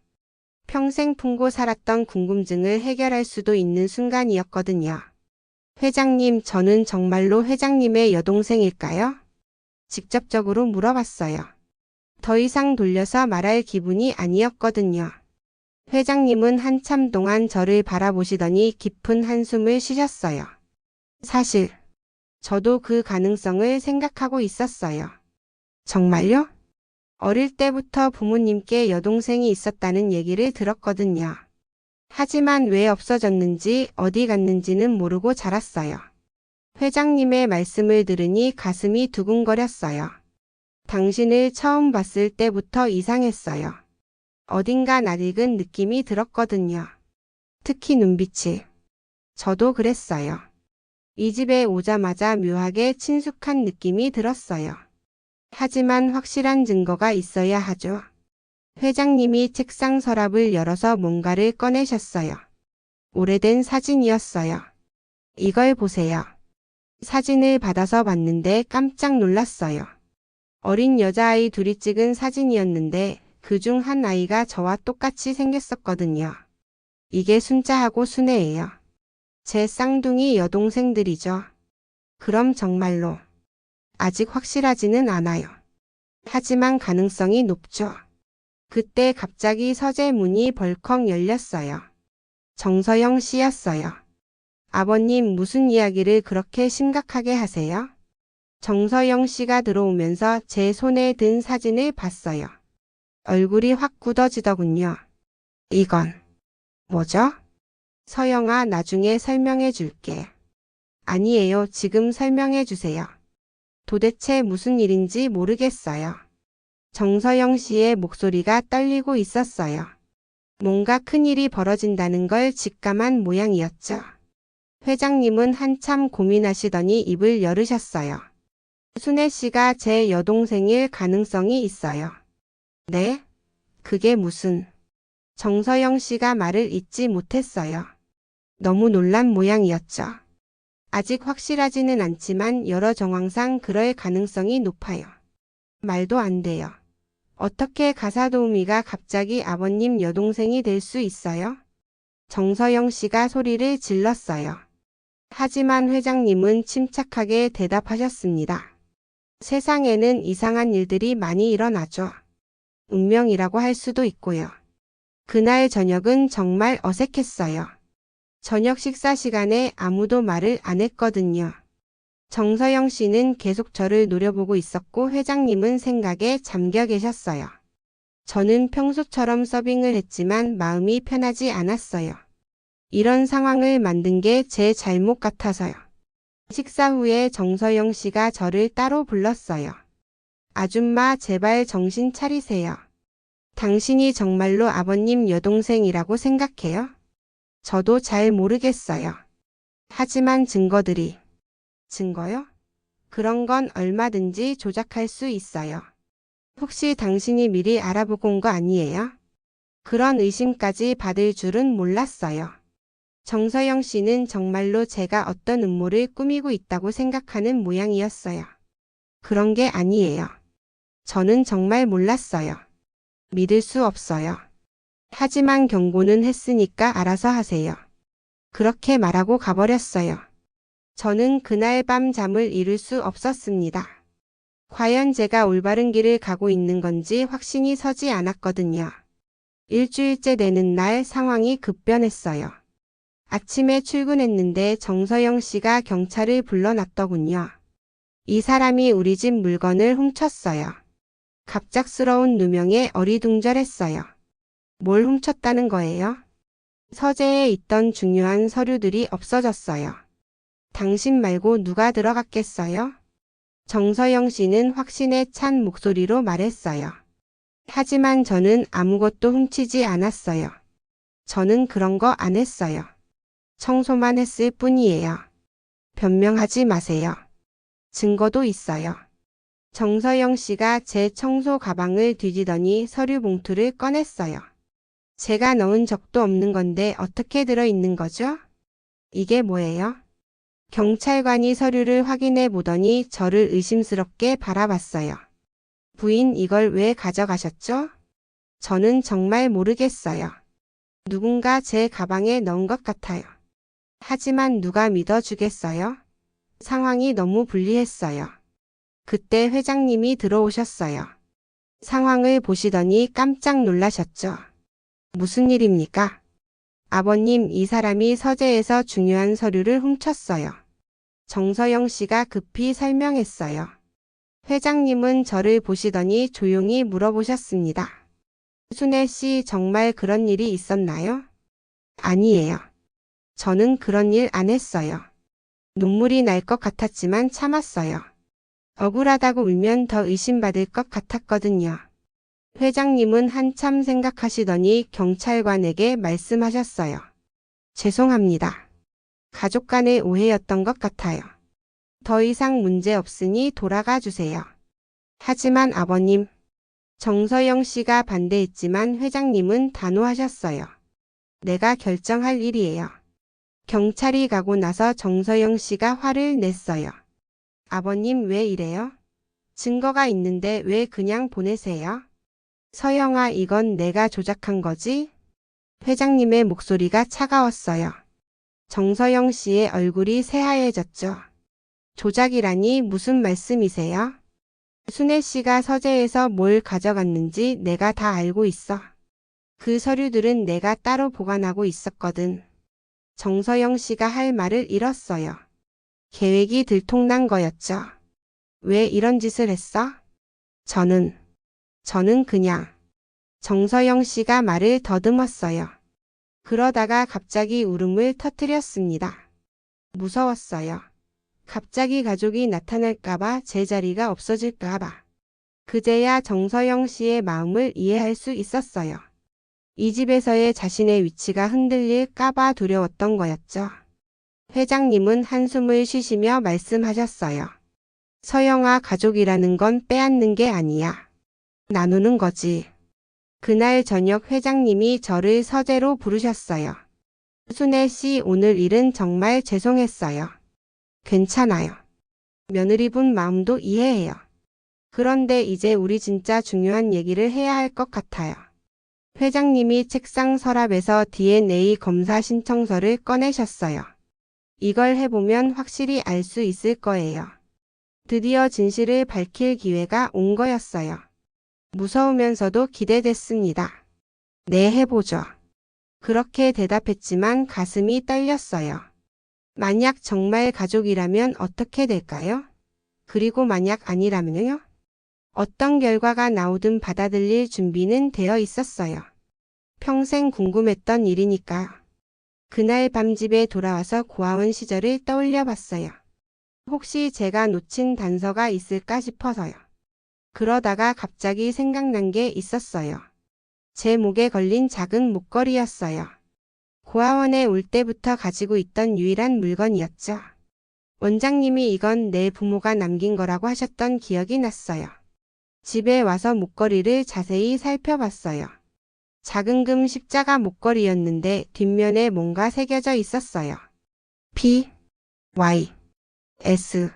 평생 품고 살았던 궁금증을 해결할 수도 있는 순간이었거든요. 회장님, 저는 정말로 회장님의 여동생일까요? 직접적으로 물어봤어요. 더 이상 돌려서 말할 기분이 아니었거든요. 회장님은 한참 동안 저를 바라보시더니 깊은 한숨을 쉬셨어요. 사실, 저도 그 가능성을 생각하고 있었어요. 정말요? 어릴 때부터 부모님께 여동생이 있었다는 얘기를 들었거든요. 하지만 왜 없어졌는지 어디 갔는지는 모르고 자랐어요. 회장님의 말씀을 들으니 가슴이 두근거렸어요. 당신을 처음 봤을 때부터 이상했어요. 어딘가 낯익은 느낌이 들었거든요. 특히 눈빛이. 저도 그랬어요. 이 집에 오자마자 묘하게 친숙한 느낌이 들었어요. 하지만 확실한 증거가 있어야 하죠. 회장님이 책상 서랍을 열어서 뭔가를 꺼내셨어요. 오래된 사진이었어요. 이걸 보세요. 사진을 받아서 봤는데 깜짝 놀랐어요. 어린 여자아이 둘이 찍은 사진이었는데 그중 한 아이가 저와 똑같이 생겼었거든요. 이게 순자하고 순애예요. 제 쌍둥이 여동생들이죠. 그럼 정말로 아직 확실하지는 않아요. 하지만 가능성이 높죠. 그때 갑자기 서재 문이 벌컥 열렸어요. 정서영 씨였어요. 아버님 무슨 이야기를 그렇게 심각하게 하세요? 정서영 씨가 들어오면서 제 손에 든 사진을 봤어요. 얼굴이 확 굳어지더군요. 이건 뭐죠? 서영아, 나중에 설명해 줄게. 아니에요. 지금 설명해 주세요. 도대체 무슨 일인지 모르겠어요. 정서영 씨의 목소리가 떨리고 있었어요. 뭔가 큰일이 벌어진다는 걸 직감한 모양이었죠. 회장님은 한참 고민하시더니 입을 열으셨어요. 순애 씨가 제 여동생일 가능성이 있어요. 네? 그게 무슨... 정서영 씨가 말을 잇지 못했어요. 너무 놀란 모양이었죠. 아직 확실하지는 않지만 여러 정황상 그럴 가능성이 높아요. 말도 안 돼요. 어떻게 가사도우미가 갑자기 아버님 여동생이 될 수 있어요? 정서영 씨가 소리를 질렀어요. 하지만 회장님은 침착하게 대답하셨습니다. 세상에는 이상한 일들이 많이 일어나죠. 운명이라고 할 수도 있고요. 그날 저녁은 정말 어색했어요. 저녁 식사 시간에 아무도 말을 안 했거든요. 정서영 씨는 계속 저를 노려보고 있었고 회장님은 생각에 잠겨 계셨어요. 저는 평소처럼 서빙을 했지만 마음이 편하지 않았어요. 이런 상황을 만든 게 제 잘못 같아서요. 식사 후에 정서영 씨가 저를 따로 불렀어요. 아줌마, 제발 정신 차리세요. 당신이 정말로 아버님 여동생이라고 생각해요? 저도 잘 모르겠어요. 하지만 증거들이... 증거요? 그런 건 얼마든지 조작할 수 있어요. 혹시 당신이 미리 알아보고 온 거 아니에요? 그런 의심까지 받을 줄은 몰랐어요. 정서영 씨는 정말로 제가 어떤 음모를 꾸미고 있다고 생각하는 모양이었어요. 그런 게 아니에요. 저는 정말 몰랐어요. 믿을 수 없어요. 하지만 경고는 했으니까 알아서 하세요. 그렇게 말하고 가버렸어요. 저는 그날 밤 잠을 이룰 수 없었습니다. 과연 제가 올바른 길을 가고 있는 건지 확신이 서지 않았거든요. 일주일째 되는 날 상황이 급변했어요. 아침에 출근했는데 정서영 씨가 경찰을 불러놨더군요. 이 사람이 우리 집 물건을 훔쳤어요. 갑작스러운 누명에 어리둥절했어요. 뭘 훔쳤다는 거예요? 서재에 있던 중요한 서류들이 없어졌어요. 당신 말고 누가 들어갔겠어요? 정서영 씨는 확신에 찬 목소리로 말했어요. 하지만 저는 아무것도 훔치지 않았어요. 저는 그런 거 안 했어요. 청소만 했을 뿐이에요. 변명하지 마세요. 증거도 있어요. 정서영 씨가 제 청소 가방을 뒤지더니 서류 봉투를 꺼냈어요. 제가 넣은 적도 없는 건데 어떻게 들어있는 거죠? 이게 뭐예요? 경찰관이 서류를 확인해 보더니 저를 의심스럽게 바라봤어요. 부인, 이걸 왜 가져가셨죠? 저는 정말 모르겠어요. 누군가 제 가방에 넣은 것 같아요. 하지만 누가 믿어주겠어요? 상황이 너무 불리했어요. 그때 회장님이 들어오셨어요. 상황을 보시더니 깜짝 놀라셨죠. 무슨 일입니까? 아버님, 이 사람이 서재에서 중요한 서류를 훔쳤어요. 정서영 씨가 급히 설명했어요. 회장님은 저를 보시더니 조용히 물어보셨습니다. 순애 씨, 정말 그런 일이 있었나요? 아니에요. 저는 그런 일 안 했어요. 눈물이 날 것 같았지만 참았어요. 억울하다고 울면 더 의심받을 것 같았거든요. 회장님은 한참 생각하시더니 경찰관에게 말씀하셨어요. 죄송합니다. 가족 간의 오해였던 것 같아요. 더 이상 문제 없으니 돌아가 주세요. 하지만 아버님, 정서영 씨가 반대했지만 회장님은 단호하셨어요. 내가 결정할 일이에요. 경찰이 가고 나서 정서영 씨가 화를 냈어요. 아버님, 왜 이래요? 증거가 있는데 왜 그냥 보내세요? 서영아, 이건 내가 조작한 거지? 회장님의 목소리가 차가웠어요. 정서영 씨의 얼굴이 새하얘졌죠. 조작이라니 무슨 말씀이세요? 순애 씨가 서재에서 뭘 가져갔는지 내가 다 알고 있어. 그 서류들은 내가 따로 보관하고 있었거든. 정서영 씨가 할 말을 잃었어요. 계획이 들통난 거였죠. 왜 이런 짓을 했어? 저는 그냥. 정서영 씨가 말을 더듬었어요. 그러다가 갑자기 울음을 터뜨렸습니다. 무서웠어요. 갑자기 가족이 나타날까봐, 제 자리가 없어질까봐. 그제야 정서영 씨의 마음을 이해할 수 있었어요. 이 집에서의 자신의 위치가 흔들릴까봐 두려웠던 거였죠. 회장님은 한숨을 쉬시며 말씀하셨어요. 서영아, 가족이라는 건 빼앗는 게 아니야. 나누는 거지. 그날 저녁 회장님이 저를 서재로 부르셨어요. 순애 씨, 오늘 일은 정말 죄송했어요. 괜찮아요. 며느리분 마음도 이해해요. 그런데 이제 우리 진짜 중요한 얘기를 해야 할 것 같아요. 회장님이 책상 서랍에서 DNA 검사 신청서를 꺼내셨어요. 이걸 해보면 확실히 알 수 있을 거예요. 드디어 진실을 밝힐 기회가 온 거였어요. 무서우면서도 기대됐습니다. 네, 해보죠. 그렇게 대답했지만 가슴이 떨렸어요. 만약 정말 가족이라면 어떻게 될까요? 그리고 만약 아니라면요? 어떤 결과가 나오든 받아들일 준비는 되어 있었어요. 평생 궁금했던 일이니까요. 그날 밤 집에 돌아와서 고아원 시절을 떠올려 봤어요. 혹시 제가 놓친 단서가 있을까 싶어서요. 그러다가 갑자기 생각난 게 있었어요. 제 목에 걸린 작은 목걸이였어요. 고아원에 올 때부터 가지고 있던 유일한 물건이었죠. 원장님이 이건 내 부모가 남긴 거라고 하셨던 기억이 났어요. 집에 와서 목걸이를 자세히 살펴봤어요. 작은 금 십자가 목걸이였는데 뒷면에 뭔가 새겨져 있었어요. P, Y, S.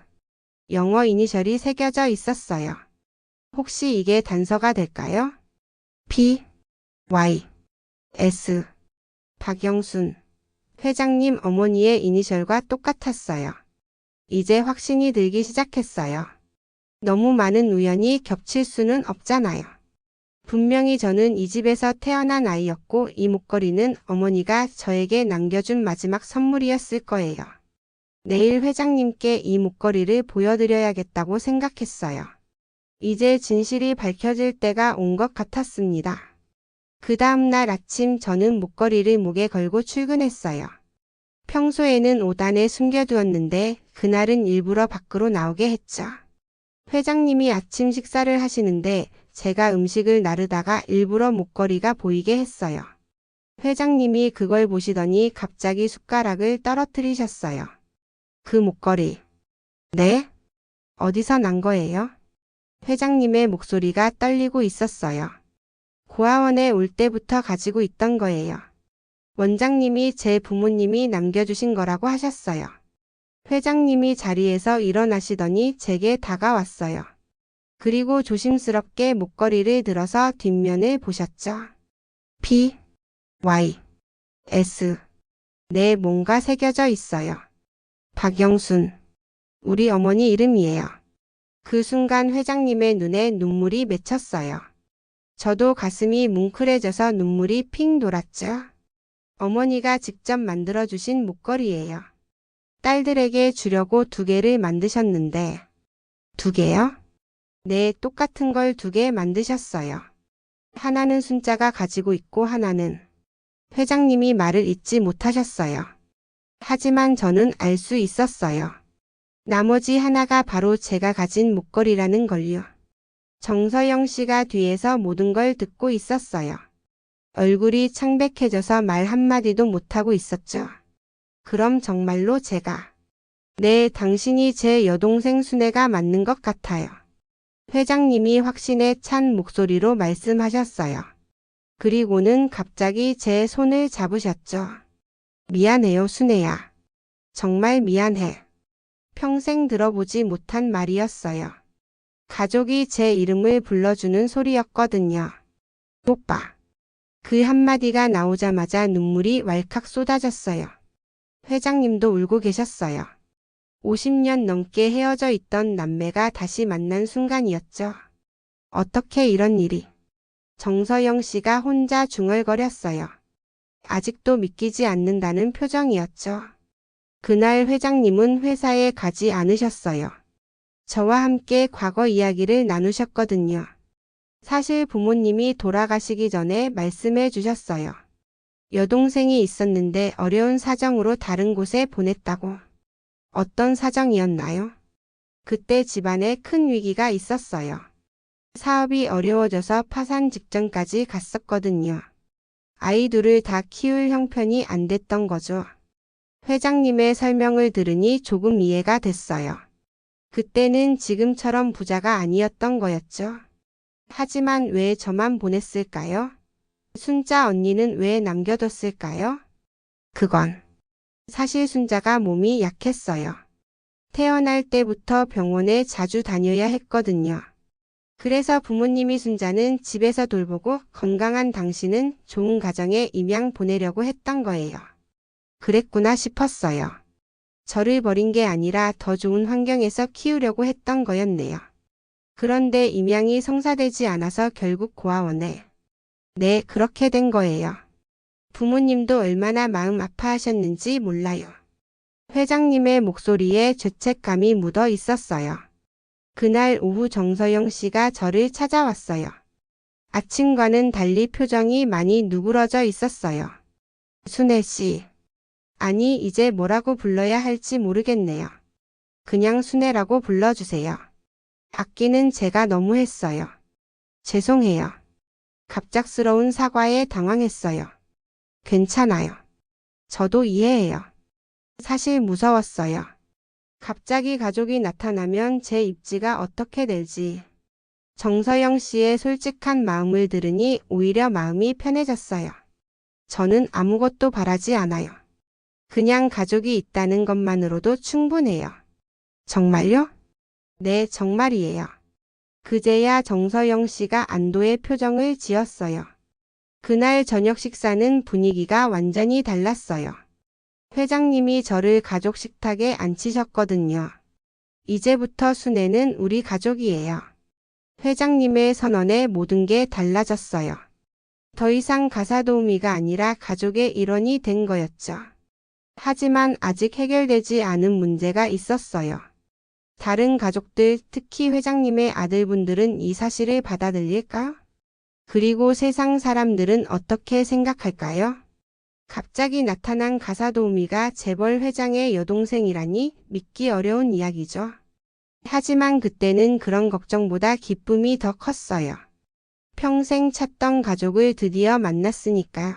영어 이니셜이 새겨져 있었어요. 혹시 이게 단서가 될까요? P, Y, S. 박영순. 회장님 어머니의 이니셜과 똑같았어요. 이제 확신이 들기 시작했어요. 너무 많은 우연이 겹칠 수는 없잖아요. 분명히 저는 이 집에서 태어난 아이였고 이 목걸이는 어머니가 저에게 남겨준 마지막 선물이었을 거예요. 내일 회장님께 이 목걸이를 보여드려야겠다고 생각했어요. 이제 진실이 밝혀질 때가 온 것 같았습니다. 그 다음 날 아침 저는 목걸이를 목에 걸고 출근했어요. 평소에는 5단에 숨겨두었는데 그날은 일부러 밖으로 나오게 했죠. 회장님이 아침 식사를 하시는데 제가 음식을 나르다가 일부러 목걸이가 보이게 했어요. 회장님이 그걸 보시더니 갑자기 숟가락을 떨어뜨리셨어요. 그 목걸이. 네? 어디서 난 거예요? 회장님의 목소리가 떨리고 있었어요. 고아원에 올 때부터 가지고 있던 거예요. 원장님이 제 부모님이 남겨주신 거라고 하셨어요. 회장님이 자리에서 일어나시더니 제게 다가왔어요. 그리고 조심스럽게 목걸이를 들어서 뒷면을 보셨죠. P, Y, S. 네, 뭔가 새겨져 있어요. 박영순. 우리 어머니 이름이에요. 그 순간 회장님의 눈에 눈물이 맺혔어요. 저도 가슴이 뭉클해져서 눈물이 핑 돌았죠. 어머니가 직접 만들어주신 목걸이예요. 딸들에게 주려고 2개를 만드셨는데. 2개요? 네, 똑같은 걸 2개 만드셨어요. 하나는 순자가 가지고 있고 하나는. 회장님이 말을 잇지 못하셨어요. 하지만 저는 알 수 있었어요. 나머지 하나가 바로 제가 가진 목걸이라는 걸요. 정서영 씨가 뒤에서 모든 걸 듣고 있었어요. 얼굴이 창백해져서 말 한마디도 못하고 있었죠. 그럼 정말로 제가. 네, 당신이 제 여동생 순애가 맞는 것 같아요. 회장님이 확신에 찬 목소리로 말씀하셨어요. 그리고는 갑자기 제 손을 잡으셨죠. 미안해요, 순애야. 정말 미안해. 평생 들어보지 못한 말이었어요. 가족이 제 이름을 불러주는 소리였거든요. 오빠. 그 한마디가 나오자마자 눈물이 왈칵 쏟아졌어요. 회장님도 울고 계셨어요. 50년 넘게 헤어져 있던 남매가 다시 만난 순간이었죠. 어떻게 이런 일이? 정서영 씨가 혼자 중얼거렸어요. 아직도 믿기지 않는다는 표정이었죠. 그날 회장님은 회사에 가지 않으셨어요. 저와 함께 과거 이야기를 나누셨거든요. 사실 부모님이 돌아가시기 전에 말씀해 주셨어요. 여동생이 있었는데 어려운 사정으로 다른 곳에 보냈다고. 어떤 사정이었나요? 그때 집안에 큰 위기가 있었어요. 사업이 어려워져서 파산 직전까지 갔었거든요. 아이 둘을 다 키울 형편이 안 됐던 거죠. 회장님의 설명을 들으니 조금 이해가 됐어요. 그때는 지금처럼 부자가 아니었던 거였죠. 하지만 왜 저만 보냈을까요? 순자 언니는 왜 남겨뒀을까요? 그건 사실 순자가 몸이 약했어요. 태어날 때부터 병원에 자주 다녀야 했거든요. 그래서 부모님이 순자는 집에서 돌보고 건강한 당신은 좋은 가정에 입양 보내려고 했던 거예요. 그랬구나 싶었어요. 저를 버린 게 아니라 더 좋은 환경에서 키우려고 했던 거였네요. 그런데 입양이 성사되지 않아서 결국 고아원에. 네, 그렇게 된 거예요. 부모님도 얼마나 마음 아파하셨는지 몰라요. 회장님의 목소리에 죄책감이 묻어 있었어요. 그날 오후 정서영 씨가 저를 찾아왔어요. 아침과는 달리 표정이 많이 누그러져 있었어요. 순애 씨. 아니, 이제 뭐라고 불러야 할지 모르겠네요. 그냥 순애라고 불러주세요. 받기는 제가 너무 했어요. 죄송해요. 갑작스러운 사과에 당황했어요. 괜찮아요. 저도 이해해요. 사실 무서웠어요. 갑자기 가족이 나타나면 제 입지가 어떻게 될지. 정서영 씨의 솔직한 마음을 들으니 오히려 마음이 편해졌어요. 저는 아무것도 바라지 않아요. 그냥 가족이 있다는 것만으로도 충분해요. 정말요? 네, 정말이에요. 그제야 정서영 씨가 안도의 표정을 지었어요. 그날 저녁 식사는 분위기가 완전히 달랐어요. 회장님이 저를 가족 식탁에 앉히셨거든요. 이제부터 순애는 우리 가족이에요. 회장님의 선언에 모든 게 달라졌어요. 더 이상 가사도우미가 아니라 가족의 일원이 된 거였죠. 하지만 아직 해결되지 않은 문제가 있었어요. 다른 가족들, 특히 회장님의 아들분들은 이 사실을 받아들일까? 그리고 세상 사람들은 어떻게 생각할까요? 갑자기 나타난 가사도우미가 재벌 회장의 여동생이라니 믿기 어려운 이야기죠. 하지만 그때는 그런 걱정보다 기쁨이 더 컸어요. 평생 찾던 가족을 드디어 만났으니까요.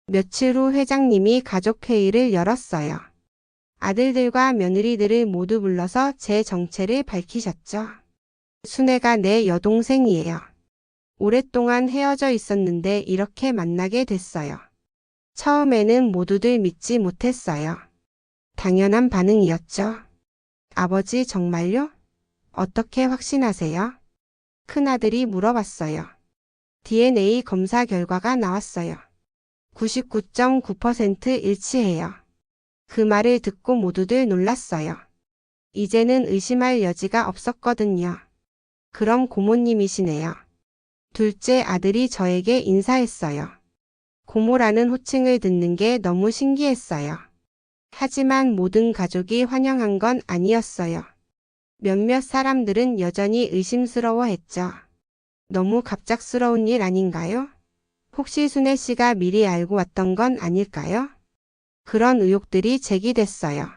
며칠 후 회장님이 가족회의를 열었어요. 아들들과 며느리들을 모두 불러서 제 정체를 밝히셨죠. 순애가 내 여동생이에요. 오랫동안 헤어져 있었는데 이렇게 만나게 됐어요. 처음에는 모두들 믿지 못했어요. 당연한 반응이었죠. 아버지 정말요? 어떻게 확신하세요? 큰아들이 물어봤어요. DNA 검사 결과가 나왔어요. 99.9% 일치해요. 그 말을 듣고 모두들 놀랐어요. 이제는 의심할 여지가 없었거든요. 그럼 고모님이시네요. 둘째 아들이 저에게 인사했어요. 고모라는 호칭을 듣는 게 너무 신기했어요. 하지만 모든 가족이 환영한 건 아니었어요. 몇몇 사람들은 여전히 의심스러워했죠. 너무 갑작스러운 일 아닌가요? 혹시 순애 씨가 미리 알고 왔던 건 아닐까요? 그런 의혹들이 제기됐어요.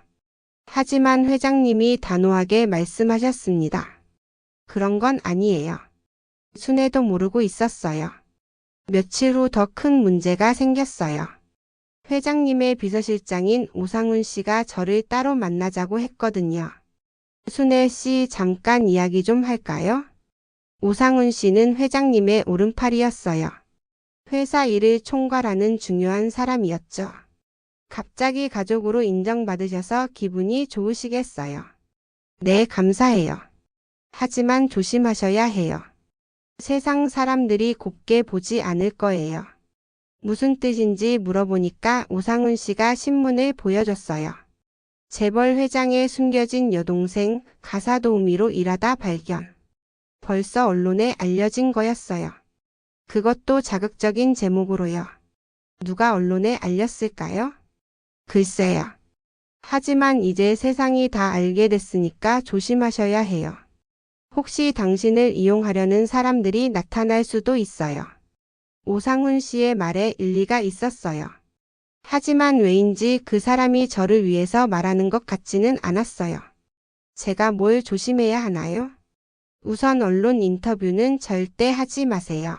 하지만 회장님이 단호하게 말씀하셨습니다. 그런 건 아니에요. 순애도 모르고 있었어요. 며칠 후 더 큰 문제가 생겼어요. 회장님의 비서실장인 오상훈 씨가 저를 따로 만나자고 했거든요. 순애 씨 잠깐 이야기 좀 할까요? 오상훈 씨는 회장님의 오른팔이었어요. 회사 일을 총괄하는 중요한 사람이었죠. 갑자기 가족으로 인정받으셔서 기분이 좋으시겠어요. 네, 감사해요. 하지만 조심하셔야 해요. 세상 사람들이 곱게 보지 않을 거예요. 무슨 뜻인지 물어보니까 오상훈 씨가 신문을 보여줬어요. 재벌 회장의 숨겨진 여동생 가사 도우미로 일하다 발견. 벌써 언론에 알려진 거였어요. 그것도 자극적인 제목으로요. 누가 언론에 알렸을까요? 글쎄요. 하지만 이제 세상이 다 알게 됐으니까 조심하셔야 해요. 혹시 당신을 이용하려는 사람들이 나타날 수도 있어요. 오상훈 씨의 말에 일리가 있었어요. 하지만 왜인지 그 사람이 저를 위해서 말하는 것 같지는 않았어요. 제가 뭘 조심해야 하나요? 우선 언론 인터뷰는 절대 하지 마세요.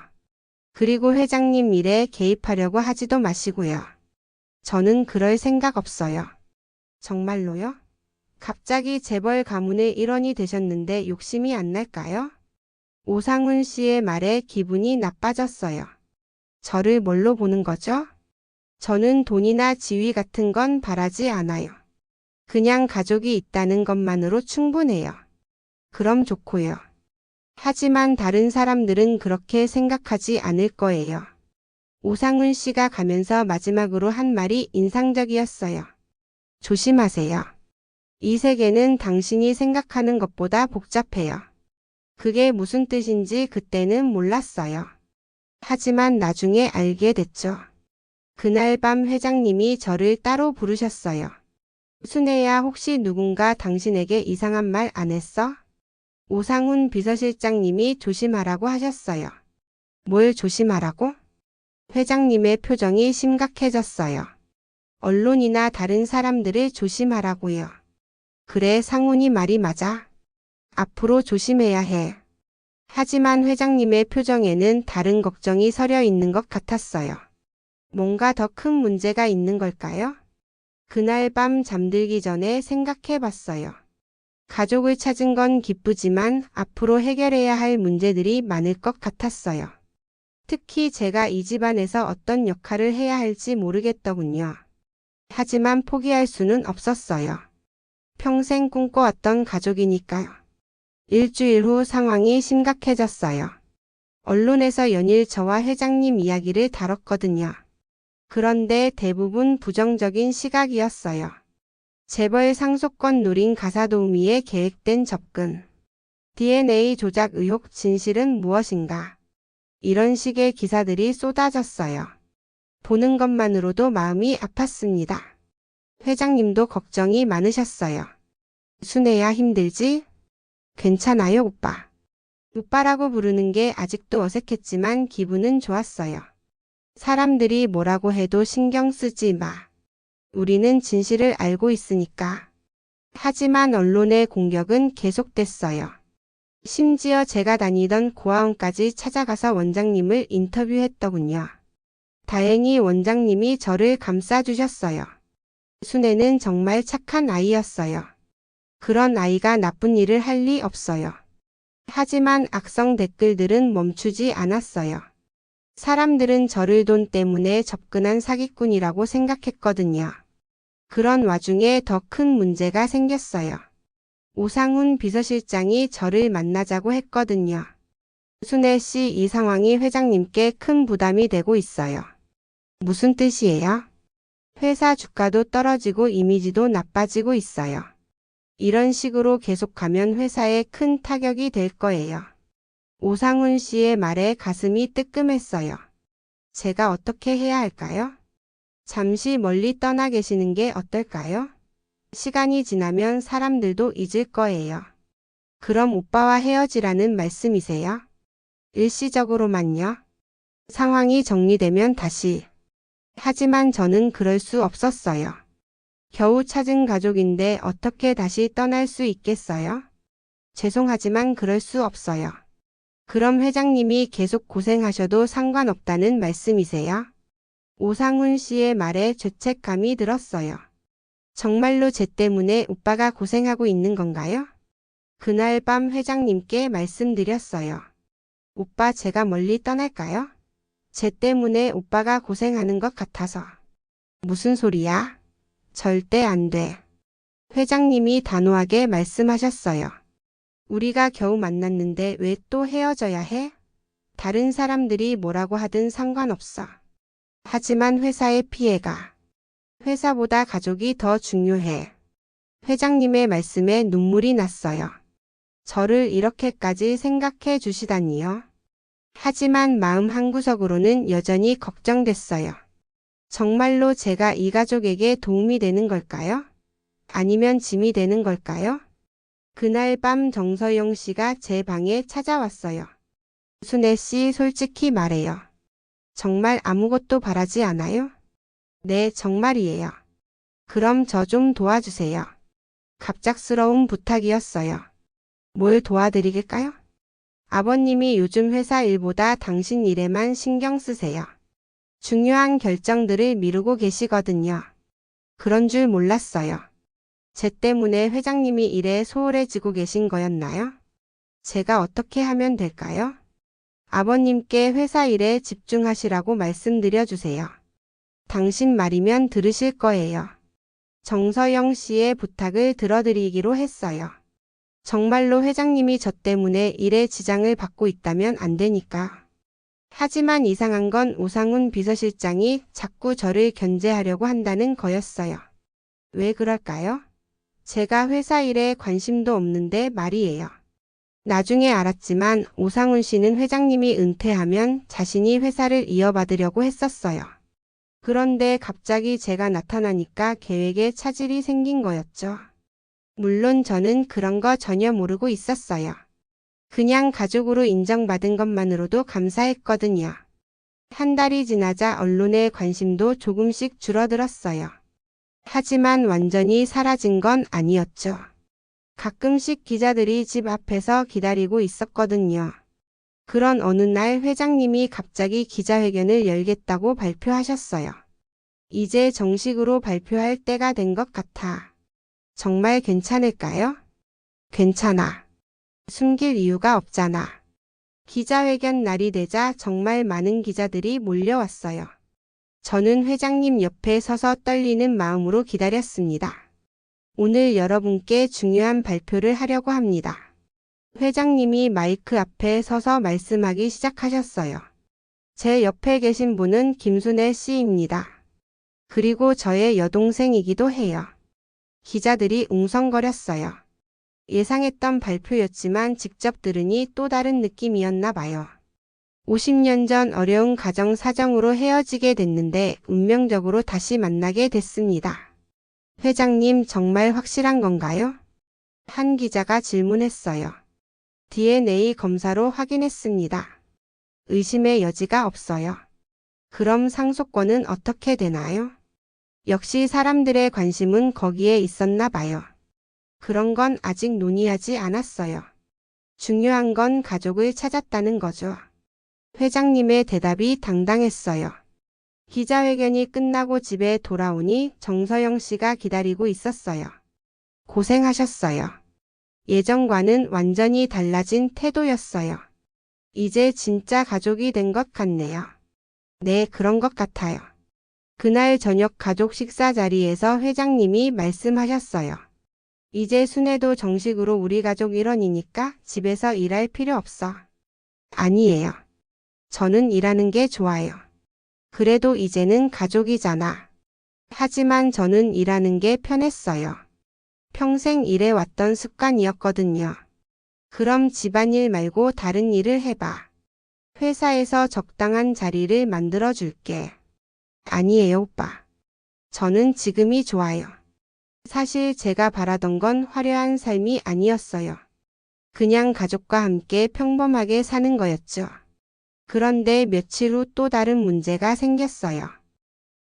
그리고 회장님 일에 개입하려고 하지도 마시고요. 저는 그럴 생각 없어요. 정말로요? 갑자기 재벌 가문의 일원이 되셨는데 욕심이 안 날까요? 오상훈 씨의 말에 기분이 나빠졌어요. 저를 뭘로 보는 거죠? 저는 돈이나 지위 같은 건 바라지 않아요. 그냥 가족이 있다는 것만으로 충분해요. 그럼 좋고요. 하지만 다른 사람들은 그렇게 생각하지 않을 거예요. 오상훈 씨가 가면서 마지막으로 한 말이 인상적이었어요. 조심하세요. 이 세계는 당신이 생각하는 것보다 복잡해요. 그게 무슨 뜻인지 그때는 몰랐어요. 하지만 나중에 알게 됐죠. 그날 밤 회장님이 저를 따로 부르셨어요. 순애야, 혹시 누군가 당신에게 이상한 말 안 했어? 오상훈 비서실장님이 조심하라고 하셨어요. 뭘 조심하라고? 회장님의 표정이 심각해졌어요. 언론이나 다른 사람들을 조심하라고요. 그래, 상훈이 말이 맞아. 앞으로 조심해야 해. 하지만 회장님의 표정에는 다른 걱정이 서려 있는 것 같았어요. 뭔가 더 큰 문제가 있는 걸까요? 그날 밤 잠들기 전에 생각해 봤어요. 가족을 찾은 건 기쁘지만 앞으로 해결해야 할 문제들이 많을 것 같았어요. 특히 제가 이 집안에서 어떤 역할을 해야 할지 모르겠더군요. 하지만 포기할 수는 없었어요. 평생 꿈꿔왔던 가족이니까요. 일주일 후 상황이 심각해졌어요. 언론에서 연일 저와 회장님 이야기를 다뤘거든요. 그런데 대부분 부정적인 시각이었어요. 재벌 상속권 누린 가사도우미의 계획된 접근. DNA 조작 의혹 진실은 무엇인가? 이런 식의 기사들이 쏟아졌어요. 보는 것만으로도 마음이 아팠습니다. 회장님도 걱정이 많으셨어요. 순애야, 힘들지? 괜찮아요, 오빠. 오빠라고 부르는 게 아직도 어색했지만 기분은 좋았어요. 사람들이 뭐라고 해도 신경 쓰지 마. 우리는 진실을 알고 있으니까. 하지만 언론의 공격은 계속됐어요. 심지어 제가 다니던 고아원까지 찾아가서 원장님을 인터뷰했더군요. 다행히 원장님이 저를 감싸주셨어요. 순애는 정말 착한 아이였어요. 그런 아이가 나쁜 일을 할 리 없어요. 하지만 악성 댓글들은 멈추지 않았어요. 사람들은 저를 돈 때문에 접근한 사기꾼이라고 생각했거든요. 그런 와중에 더 큰 문제가 생겼어요. 오상훈 비서실장이 저를 만나자고 했거든요. 순애 씨, 이 상황이 회장님께 큰 부담이 되고 있어요. 무슨 뜻이에요? 회사 주가도 떨어지고 이미지도 나빠지고 있어요. 이런 식으로 계속하면 회사에 큰 타격이 될 거예요. 오상훈 씨의 말에 가슴이 뜨끔했어요. 제가 어떻게 해야 할까요? 잠시 멀리 떠나 계시는 게 어떨까요? 시간이 지나면 사람들도 잊을 거예요. 그럼 오빠와 헤어지라는 말씀이세요? 일시적으로만요. 상황이 정리되면 다시. 하지만 저는 그럴 수 없었어요. 겨우 찾은 가족인데 어떻게 다시 떠날 수 있겠어요? 죄송하지만 그럴 수 없어요. 그럼 회장님이 계속 고생하셔도 상관없다는 말씀이세요? 오상훈 씨의 말에 죄책감이 들었어요. 정말로 쟤 때문에 오빠가 고생하고 있는 건가요? 그날 밤 회장님께 말씀드렸어요. 오빠, 제가 멀리 떠날까요? 쟤 때문에 오빠가 고생하는 것 같아서. 무슨 소리야? 절대 안 돼. 회장님이 단호하게 말씀하셨어요. 우리가 겨우 만났는데 왜 또 헤어져야 해? 다른 사람들이 뭐라고 하든 상관없어. 하지만 회사의 피해가 회사보다 가족이 더 중요해. 회장님의 말씀에 눈물이 났어요. 저를 이렇게까지 생각해 주시다니요. 하지만 마음 한구석으로는 여전히 걱정됐어요. 정말로 제가 이 가족에게 도움이 되는 걸까요? 아니면 짐이 되는 걸까요? 그날 밤 정서영 씨가 제 방에 찾아왔어요. 순애 씨, 솔직히 말해요. 정말 아무것도 바라지 않아요? 네, 정말이에요. 그럼 저 좀 도와주세요. 갑작스러운 부탁이었어요. 뭘 도와드릴까요? 아버님이 요즘 회사 일보다 당신 일에만 신경 쓰세요. 중요한 결정들을 미루고 계시거든요. 그런 줄 몰랐어요. 제 때문에 회장님이 일에 소홀해지고 계신 거였나요? 제가 어떻게 하면 될까요? 아버님께 회사 일에 집중하시라고 말씀드려 주세요. 당신 말이면 들으실 거예요. 정서영 씨의 부탁을 들어드리기로 했어요. 정말로 회장님이 저 때문에 일에 지장을 받고 있다면 안 되니까. 하지만 이상한 건 오상훈 비서실장이 자꾸 저를 견제하려고 한다는 거였어요. 왜 그럴까요? 제가 회사 일에 관심도 없는데 말이에요. 나중에 알았지만 오상훈 씨는 회장님이 은퇴하면 자신이 회사를 이어받으려고 했었어요. 그런데 갑자기 제가 나타나니까 계획에 차질이 생긴 거였죠. 물론 저는 그런 거 전혀 모르고 있었어요. 그냥 가족으로 인정받은 것만으로도 감사했거든요. 한 달이 지나자 언론의 관심도 조금씩 줄어들었어요. 하지만 완전히 사라진 건 아니었죠. 가끔씩 기자들이 집 앞에서 기다리고 있었거든요. 그런 어느 날 회장님이 갑자기 기자회견을 열겠다고 발표하셨어요. 이제 정식으로 발표할 때가 된 것 같아. 정말 괜찮을까요? 괜찮아. 숨길 이유가 없잖아. 기자회견 날이 되자 정말 많은 기자들이 몰려왔어요. 저는 회장님 옆에 서서 떨리는 마음으로 기다렸습니다. 오늘 여러분께 중요한 발표를 하려고 합니다. 회장님이 마이크 앞에 서서 말씀하기 시작하셨어요. 제 옆에 계신 분은 김순애 씨입니다. 그리고 저의 여동생이기도 해요. 기자들이 웅성거렸어요. 예상했던 발표였지만 직접 들으니 또 다른 느낌이었나 봐요. 50년 전 어려운 가정 사정으로 헤어지게 됐는데 운명적으로 다시 만나게 됐습니다. 회장님 정말 확실한 건가요? 한 기자가 질문했어요. DNA 검사로 확인했습니다. 의심의 여지가 없어요. 그럼 상속권은 어떻게 되나요? 역시 사람들의 관심은 거기에 있었나 봐요. 그런 건 아직 논의하지 않았어요. 중요한 건 가족을 찾았다는 거죠. 회장님의 대답이 당당했어요. 기자회견이 끝나고 집에 돌아오니 정서영 씨가 기다리고 있었어요. 고생하셨어요. 예전과는 완전히 달라진 태도였어요. 이제 진짜 가족이 된 것 같네요. 네, 그런 것 같아요. 그날 저녁 가족 식사 자리에서 회장님이 말씀하셨어요. 이제 순애도 정식으로 우리 가족 일원이니까 집에서 일할 필요 없어. 아니에요. 저는 일하는 게 좋아요. 그래도 이제는 가족이잖아. 하지만 저는 일하는 게 편했어요. 평생 일해왔던 습관이었거든요. 그럼 집안일 말고 다른 일을 해봐. 회사에서 적당한 자리를 만들어 줄게. 아니에요, 오빠. 저는 지금이 좋아요. 사실 제가 바라던 건 화려한 삶이 아니었어요. 그냥 가족과 함께 평범하게 사는 거였죠. 그런데 며칠 후 또 다른 문제가 생겼어요.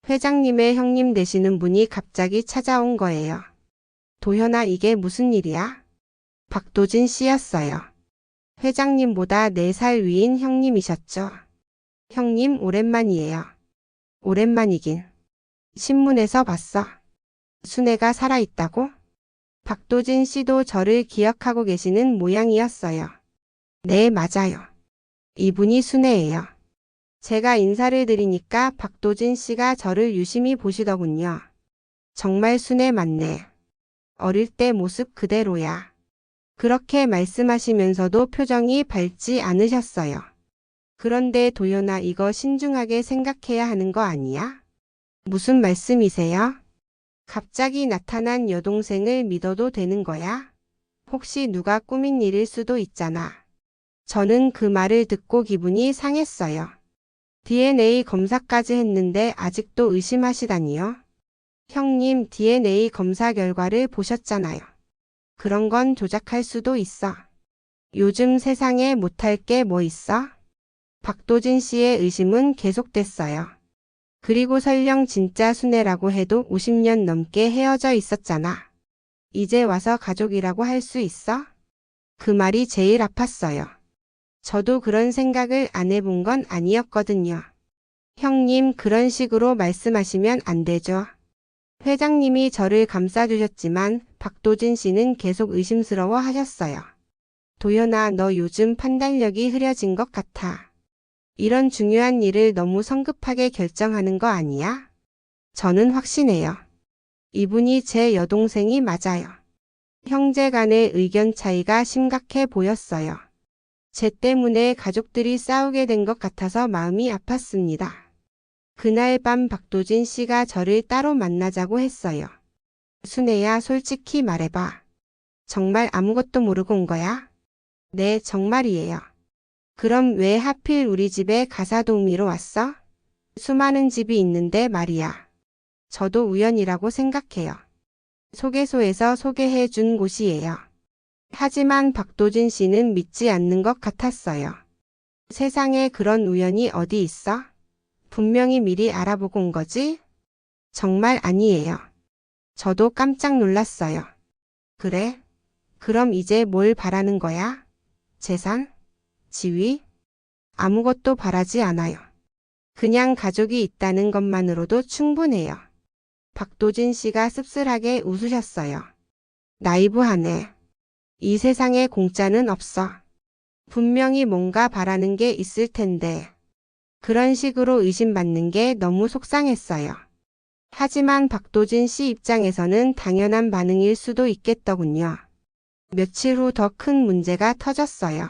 회장님의 형님 되시는 분이 갑자기 찾아온 거예요. 도현아, 이게 무슨 일이야? 박도진 씨였어요. 회장님보다 4살 위인 형님이셨죠. 형님, 오랜만이에요. 오랜만이긴. 신문에서 봤어. 순애가 살아있다고? 박도진 씨도 저를 기억하고 계시는 모양이었어요. 네, 맞아요. 이분이 순애예요. 제가 인사를 드리니까 박도진 씨가 저를 유심히 보시더군요. 정말 순애 맞네. 어릴 때 모습 그대로야. 그렇게 말씀하시면서도 표정이 밝지 않으셨어요. 그런데 도연아, 이거 신중하게 생각해야 하는 거 아니야? 무슨 말씀이세요? 갑자기 나타난 여동생을 믿어도 되는 거야? 혹시 누가 꾸민 일일 수도 있잖아. 저는 그 말을 듣고 기분이 상했어요. DNA 검사까지 했는데 아직도 의심하시다니요? 형님, DNA 검사 결과를 보셨잖아요. 그런 건 조작할 수도 있어. 요즘 세상에 못할 게 뭐 있어? 박도진 씨의 의심은 계속됐어요. 그리고 설령 진짜 순애라고 해도 50년 넘게 헤어져 있었잖아. 이제 와서 가족이라고 할 수 있어? 그 말이 제일 아팠어요. 저도 그런 생각을 안 해본 건 아니었거든요. 형님, 그런 식으로 말씀하시면 안 되죠. 회장님이 저를 감싸주셨지만 박도진 씨는 계속 의심스러워 하셨어요. 도연아, 너 요즘 판단력이 흐려진 것 같아. 이런 중요한 일을 너무 성급하게 결정하는 거 아니야? 저는 확신해요. 이분이 제 여동생이 맞아요. 형제 간의 의견 차이가 심각해 보였어요. 쟤 때문에 가족들이 싸우게 된 것 같아서 마음이 아팠습니다. 그날 밤 박도진 씨가 저를 따로 만나자고 했어요. 순애야, 솔직히 말해봐. 정말 아무것도 모르고 온 거야? 네, 정말이에요. 그럼 왜 하필 우리 집에 가사도우미로 왔어? 수많은 집이 있는데 말이야. 저도 우연이라고 생각해요. 소개소에서 소개해 준 곳이에요. 하지만 박도진 씨는 믿지 않는 것 같았어요. 세상에 그런 우연이 어디 있어? 분명히 미리 알아보고 온 거지? 정말 아니에요. 저도 깜짝 놀랐어요. 그래? 그럼 이제 뭘 바라는 거야? 재산? 지위? 아무것도 바라지 않아요. 그냥 가족이 있다는 것만으로도 충분해요. 박도진 씨가 씁쓸하게 웃으셨어요. 나이브하네. 이 세상에 공짜는 없어. 분명히 뭔가 바라는 게 있을 텐데. 그런 식으로 의심받는 게 너무 속상했어요. 하지만 박도진 씨 입장에서는 당연한 반응일 수도 있겠더군요. 며칠 후 더 큰 문제가 터졌어요.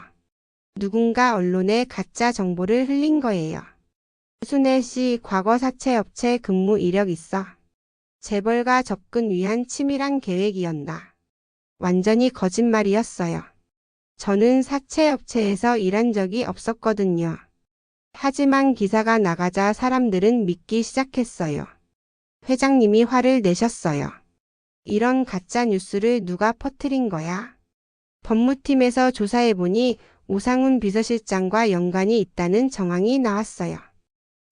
누군가 언론에 가짜 정보를 흘린 거예요. 순애 씨 과거 사채업체 근무 이력 있어. 재벌가 접근 위한 치밀한 계획이었나. 완전히 거짓말이었어요. 저는 사채업체에서 일한 적이 없었거든요. 하지만 기사가 나가자 사람들은 믿기 시작했어요. 회장님이 화를 내셨어요. 이런 가짜 뉴스를 누가 퍼뜨린 거야? 법무팀에서 조사해보니 오상훈 비서실장과 연관이 있다는 정황이 나왔어요.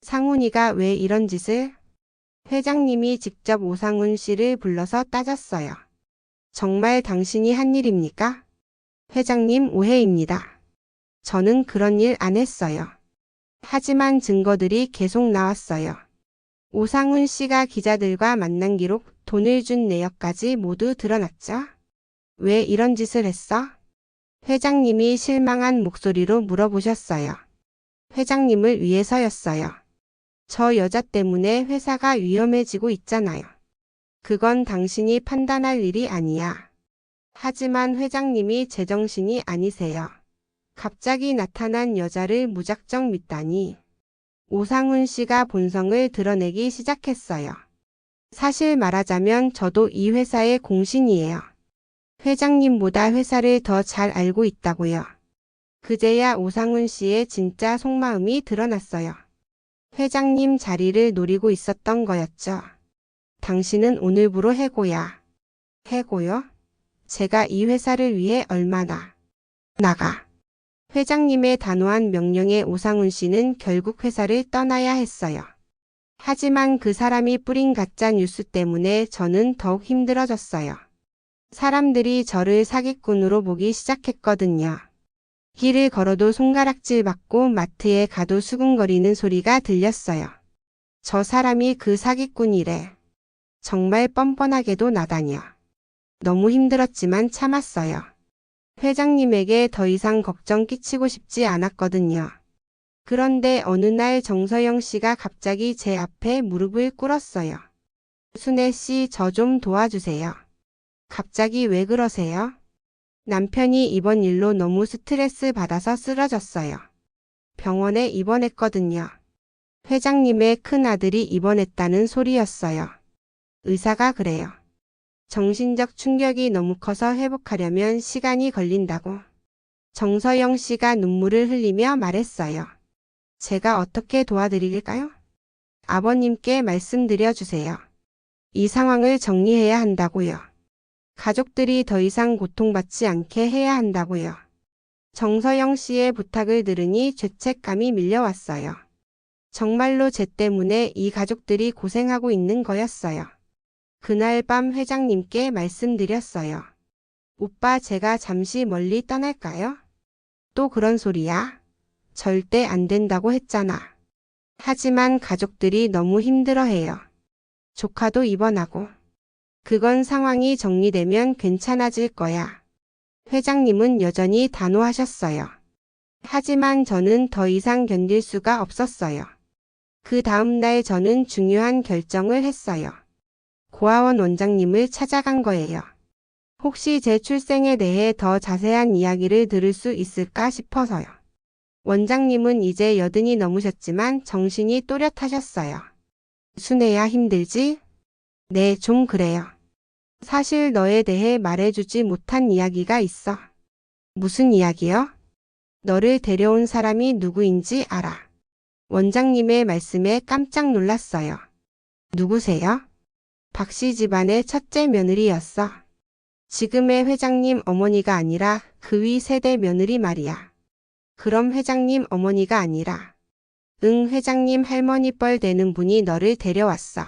상훈이가 왜 이런 짓을? 회장님이 직접 오상훈 씨를 불러서 따졌어요. 정말 당신이 한 일입니까? 회장님, 오해입니다. 저는 그런 일 안 했어요. 하지만 증거들이 계속 나왔어요. 오상훈 씨가 기자들과 만난 기록, 돈을 준 내역까지 모두 드러났죠. 왜 이런 짓을 했어? 회장님이 실망한 목소리로 물어보셨어요. 회장님을 위해서였어요. 저 여자 때문에 회사가 위험해지고 있잖아요. 그건 당신이 판단할 일이 아니야. 하지만 회장님이 제정신이 아니세요. 갑자기 나타난 여자를 무작정 믿다니. 오상훈 씨가 본성을 드러내기 시작했어요. 사실 말하자면 저도 이 회사의 공신이에요. 회장님보다 회사를 더 잘 알고 있다고요. 그제야 오상훈 씨의 진짜 속마음이 드러났어요. 회장님 자리를 노리고 있었던 거였죠. 당신은 오늘부로 해고야. 해고요? 제가 이 회사를 위해 얼마나. 나가. 회장님의 단호한 명령에 오상훈 씨는 결국 회사를 떠나야 했어요. 하지만 그 사람이 뿌린 가짜 뉴스 때문에 저는 더욱 힘들어졌어요. 사람들이 저를 사기꾼으로 보기 시작했거든요. 길을 걸어도 손가락질 받고 마트에 가도 수군거리는 소리가 들렸어요. 저 사람이 그 사기꾼이래. 정말 뻔뻔하게도 나다녀. 너무 힘들었지만 참았어요. 회장님에게 더 이상 걱정 끼치고 싶지 않았거든요. 그런데 어느 날 정서영 씨가 갑자기 제 앞에 무릎을 꿇었어요. 순애 씨, 저 좀 도와주세요. 갑자기 왜 그러세요? 남편이 이번 일로 너무 스트레스 받아서 쓰러졌어요. 병원에 입원했거든요. 회장님의 큰아들이 입원했다는 소리였어요. 의사가 그래요. 정신적 충격이 너무 커서 회복하려면 시간이 걸린다고. 정서영 씨가 눈물을 흘리며 말했어요. 제가 어떻게 도와드릴까요? 아버님께 말씀드려 주세요. 이 상황을 정리해야 한다고요. 가족들이 더 이상 고통받지 않게 해야 한다고요. 정서영 씨의 부탁을 들으니 죄책감이 밀려왔어요. 정말로 쟤 때문에 이 가족들이 고생하고 있는 거였어요. 그날 밤 회장님께 말씀드렸어요. 오빠, 제가 잠시 멀리 떠날까요? 또 그런 소리야? 절대 안 된다고 했잖아. 하지만 가족들이 너무 힘들어해요. 조카도 입원하고. 그건 상황이 정리되면 괜찮아질 거야. 회장님은 여전히 단호하셨어요. 하지만 저는 더 이상 견딜 수가 없었어요. 그 다음 날 저는 중요한 결정을 했어요. 고아원 원장님을 찾아간 거예요. 혹시 제 출생에 대해 더 자세한 이야기를 들을 수 있을까 싶어서요. 원장님은 이제 80이 넘으셨지만 정신이 또렷하셨어요. 순애야, 힘들지? 네, 좀 그래요. 사실 너에 대해 말해주지 못한 이야기가 있어. 무슨 이야기요? 너를 데려온 사람이 누구인지 알아. 원장님의 말씀에 깜짝 놀랐어요. 누구세요? 박씨 집안의 첫째 며느리였어. 지금의 회장님 어머니가 아니라 그 위 세대 며느리 말이야. 그럼 회장님 어머니가 아니라? 응, 회장님 할머니 뻘 되는 분이 너를 데려왔어.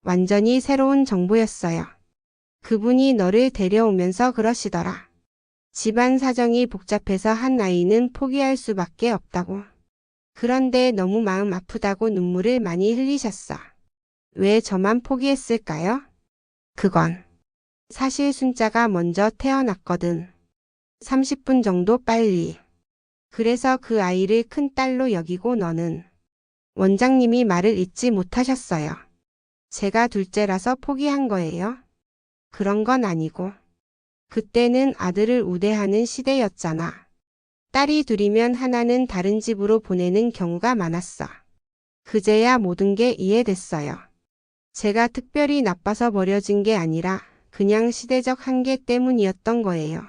완전히 새로운 정보였어요. 그분이 너를 데려오면서 그러시더라. 집안 사정이 복잡해서 한 아이는 포기할 수밖에 없다고. 그런데 너무 마음 아프다고 눈물을 많이 흘리셨어. 왜 저만 포기했을까요? 그건 사실 순자가 먼저 태어났거든. 30분 정도 빨리. 그래서 그 아이를 큰딸로 여기고 너는. 원장님이 말을 잊지 못하셨어요. 제가 둘째라서 포기한 거예요. 그런 건 아니고. 그때는 아들을 우대하는 시대였잖아. 딸이 둘이면 하나는 다른 집으로 보내는 경우가 많았어. 그제야 모든 게 이해됐어요. 제가 특별히 나빠서 버려진 게 아니라 그냥 시대적 한계 때문이었던 거예요.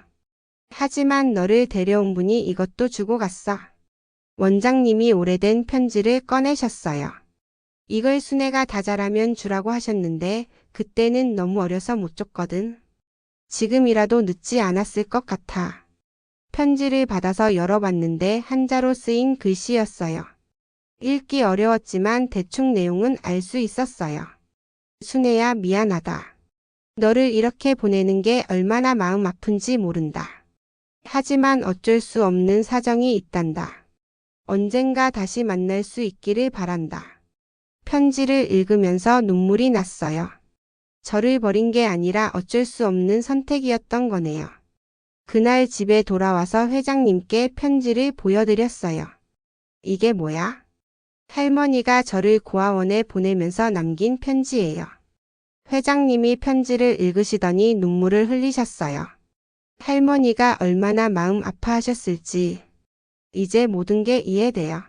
하지만 너를 데려온 분이 이것도 주고 갔어. 원장님이 오래된 편지를 꺼내셨어요. 이걸 순애가 다 자라면 주라고 하셨는데 그때는 너무 어려서 못 줬거든. 지금이라도 늦지 않았을 것 같아. 편지를 받아서 열어봤는데 한자로 쓰인 글씨였어요. 읽기 어려웠지만 대충 내용은 알 수 있었어요. 순애야, 미안하다. 너를 이렇게 보내는 게 얼마나 마음 아픈지 모른다. 하지만 어쩔 수 없는 사정이 있단다. 언젠가 다시 만날 수 있기를 바란다. 편지를 읽으면서 눈물이 났어요. 저를 버린 게 아니라 어쩔 수 없는 선택이었던 거네요. 그날 집에 돌아와서 회장님께 편지를 보여드렸어요. 이게 뭐야? 할머니가 저를 고아원에 보내면서 남긴 편지예요. 회장님이 편지를 읽으시더니 눈물을 흘리셨어요. 할머니가 얼마나 마음 아파하셨을지. 이제 모든 게 이해돼요.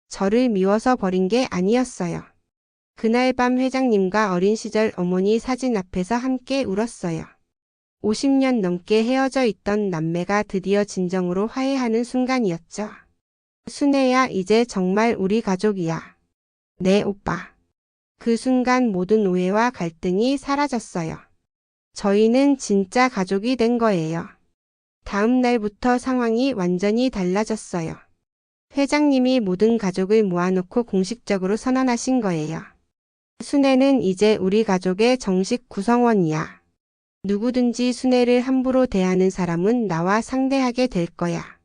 저를 미워서 버린 게 아니었어요. 그날 밤 회장님과 어린 시절 어머니 사진 앞에서 함께 울었어요. 50년 넘게 헤어져 있던 남매가 드디어 진정으로 화해하는 순간이었죠. 순애야, 이제 정말 우리 가족이야. 네, 오빠. 그 순간 모든 오해와 갈등이 사라졌어요. 저희는 진짜 가족이 된 거예요. 다음 날부터 상황이 완전히 달라졌어요. 회장님이 모든 가족을 모아놓고 공식적으로 선언하신 거예요. 순애는 이제 우리 가족의 정식 구성원이야. 누구든지 순애를 함부로 대하는 사람은 나와 상대하게 될 거야.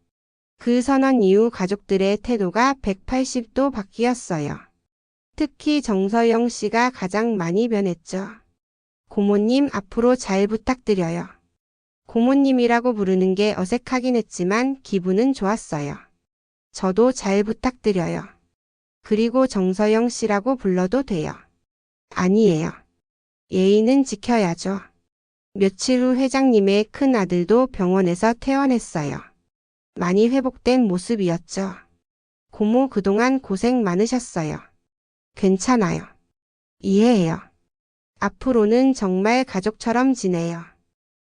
그 선언 이후 가족들의 태도가 180도 바뀌었어요. 특히 정서영 씨가 가장 많이 변했죠. 고모님, 앞으로 잘 부탁드려요. 고모님이라고 부르는 게 어색하긴 했지만 기분은 좋았어요. 저도 잘 부탁드려요. 그리고 정서영 씨라고 불러도 돼요. 아니에요. 예의는 지켜야죠. 며칠 후 회장님의 큰 아들도 병원에서 퇴원했어요. 많이 회복된 모습이었죠. 고모 그동안 고생 많으셨어요. 괜찮아요. 이해해요. 앞으로는 정말 가족처럼 지내요.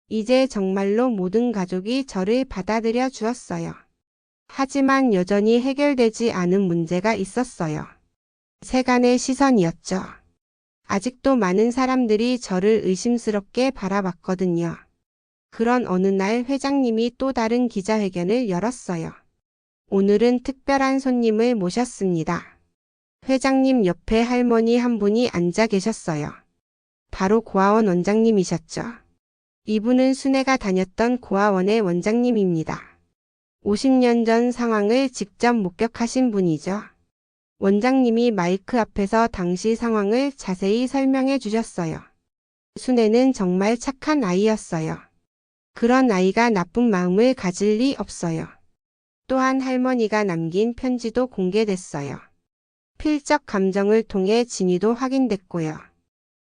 이제 정말로 모든 가족이 저를 받아들여 주었어요. 하지만 여전히 해결되지 않은 문제가 있었어요. 세간의 시선이었죠. 아직도 많은 사람들이 저를 의심스럽게 바라봤거든요. 그런 어느 날 회장님이 또 다른 기자회견을 열었어요. 오늘은 특별한 손님을 모셨습니다. 회장님 옆에 할머니 한 분이 앉아 계셨어요. 바로 고아원 원장님이셨죠. 이분은 순애가 다녔던 고아원의 원장님입니다. 50년 전 상황을 직접 목격하신 분이죠. 원장님이 마이크 앞에서 당시 상황을 자세히 설명해 주셨어요. 순애는 정말 착한 아이였어요. 그런 아이가 나쁜 마음을 가질 리 없어요. 또한 할머니가 남긴 편지도 공개됐어요. 필적 감정을 통해 진위도 확인됐고요.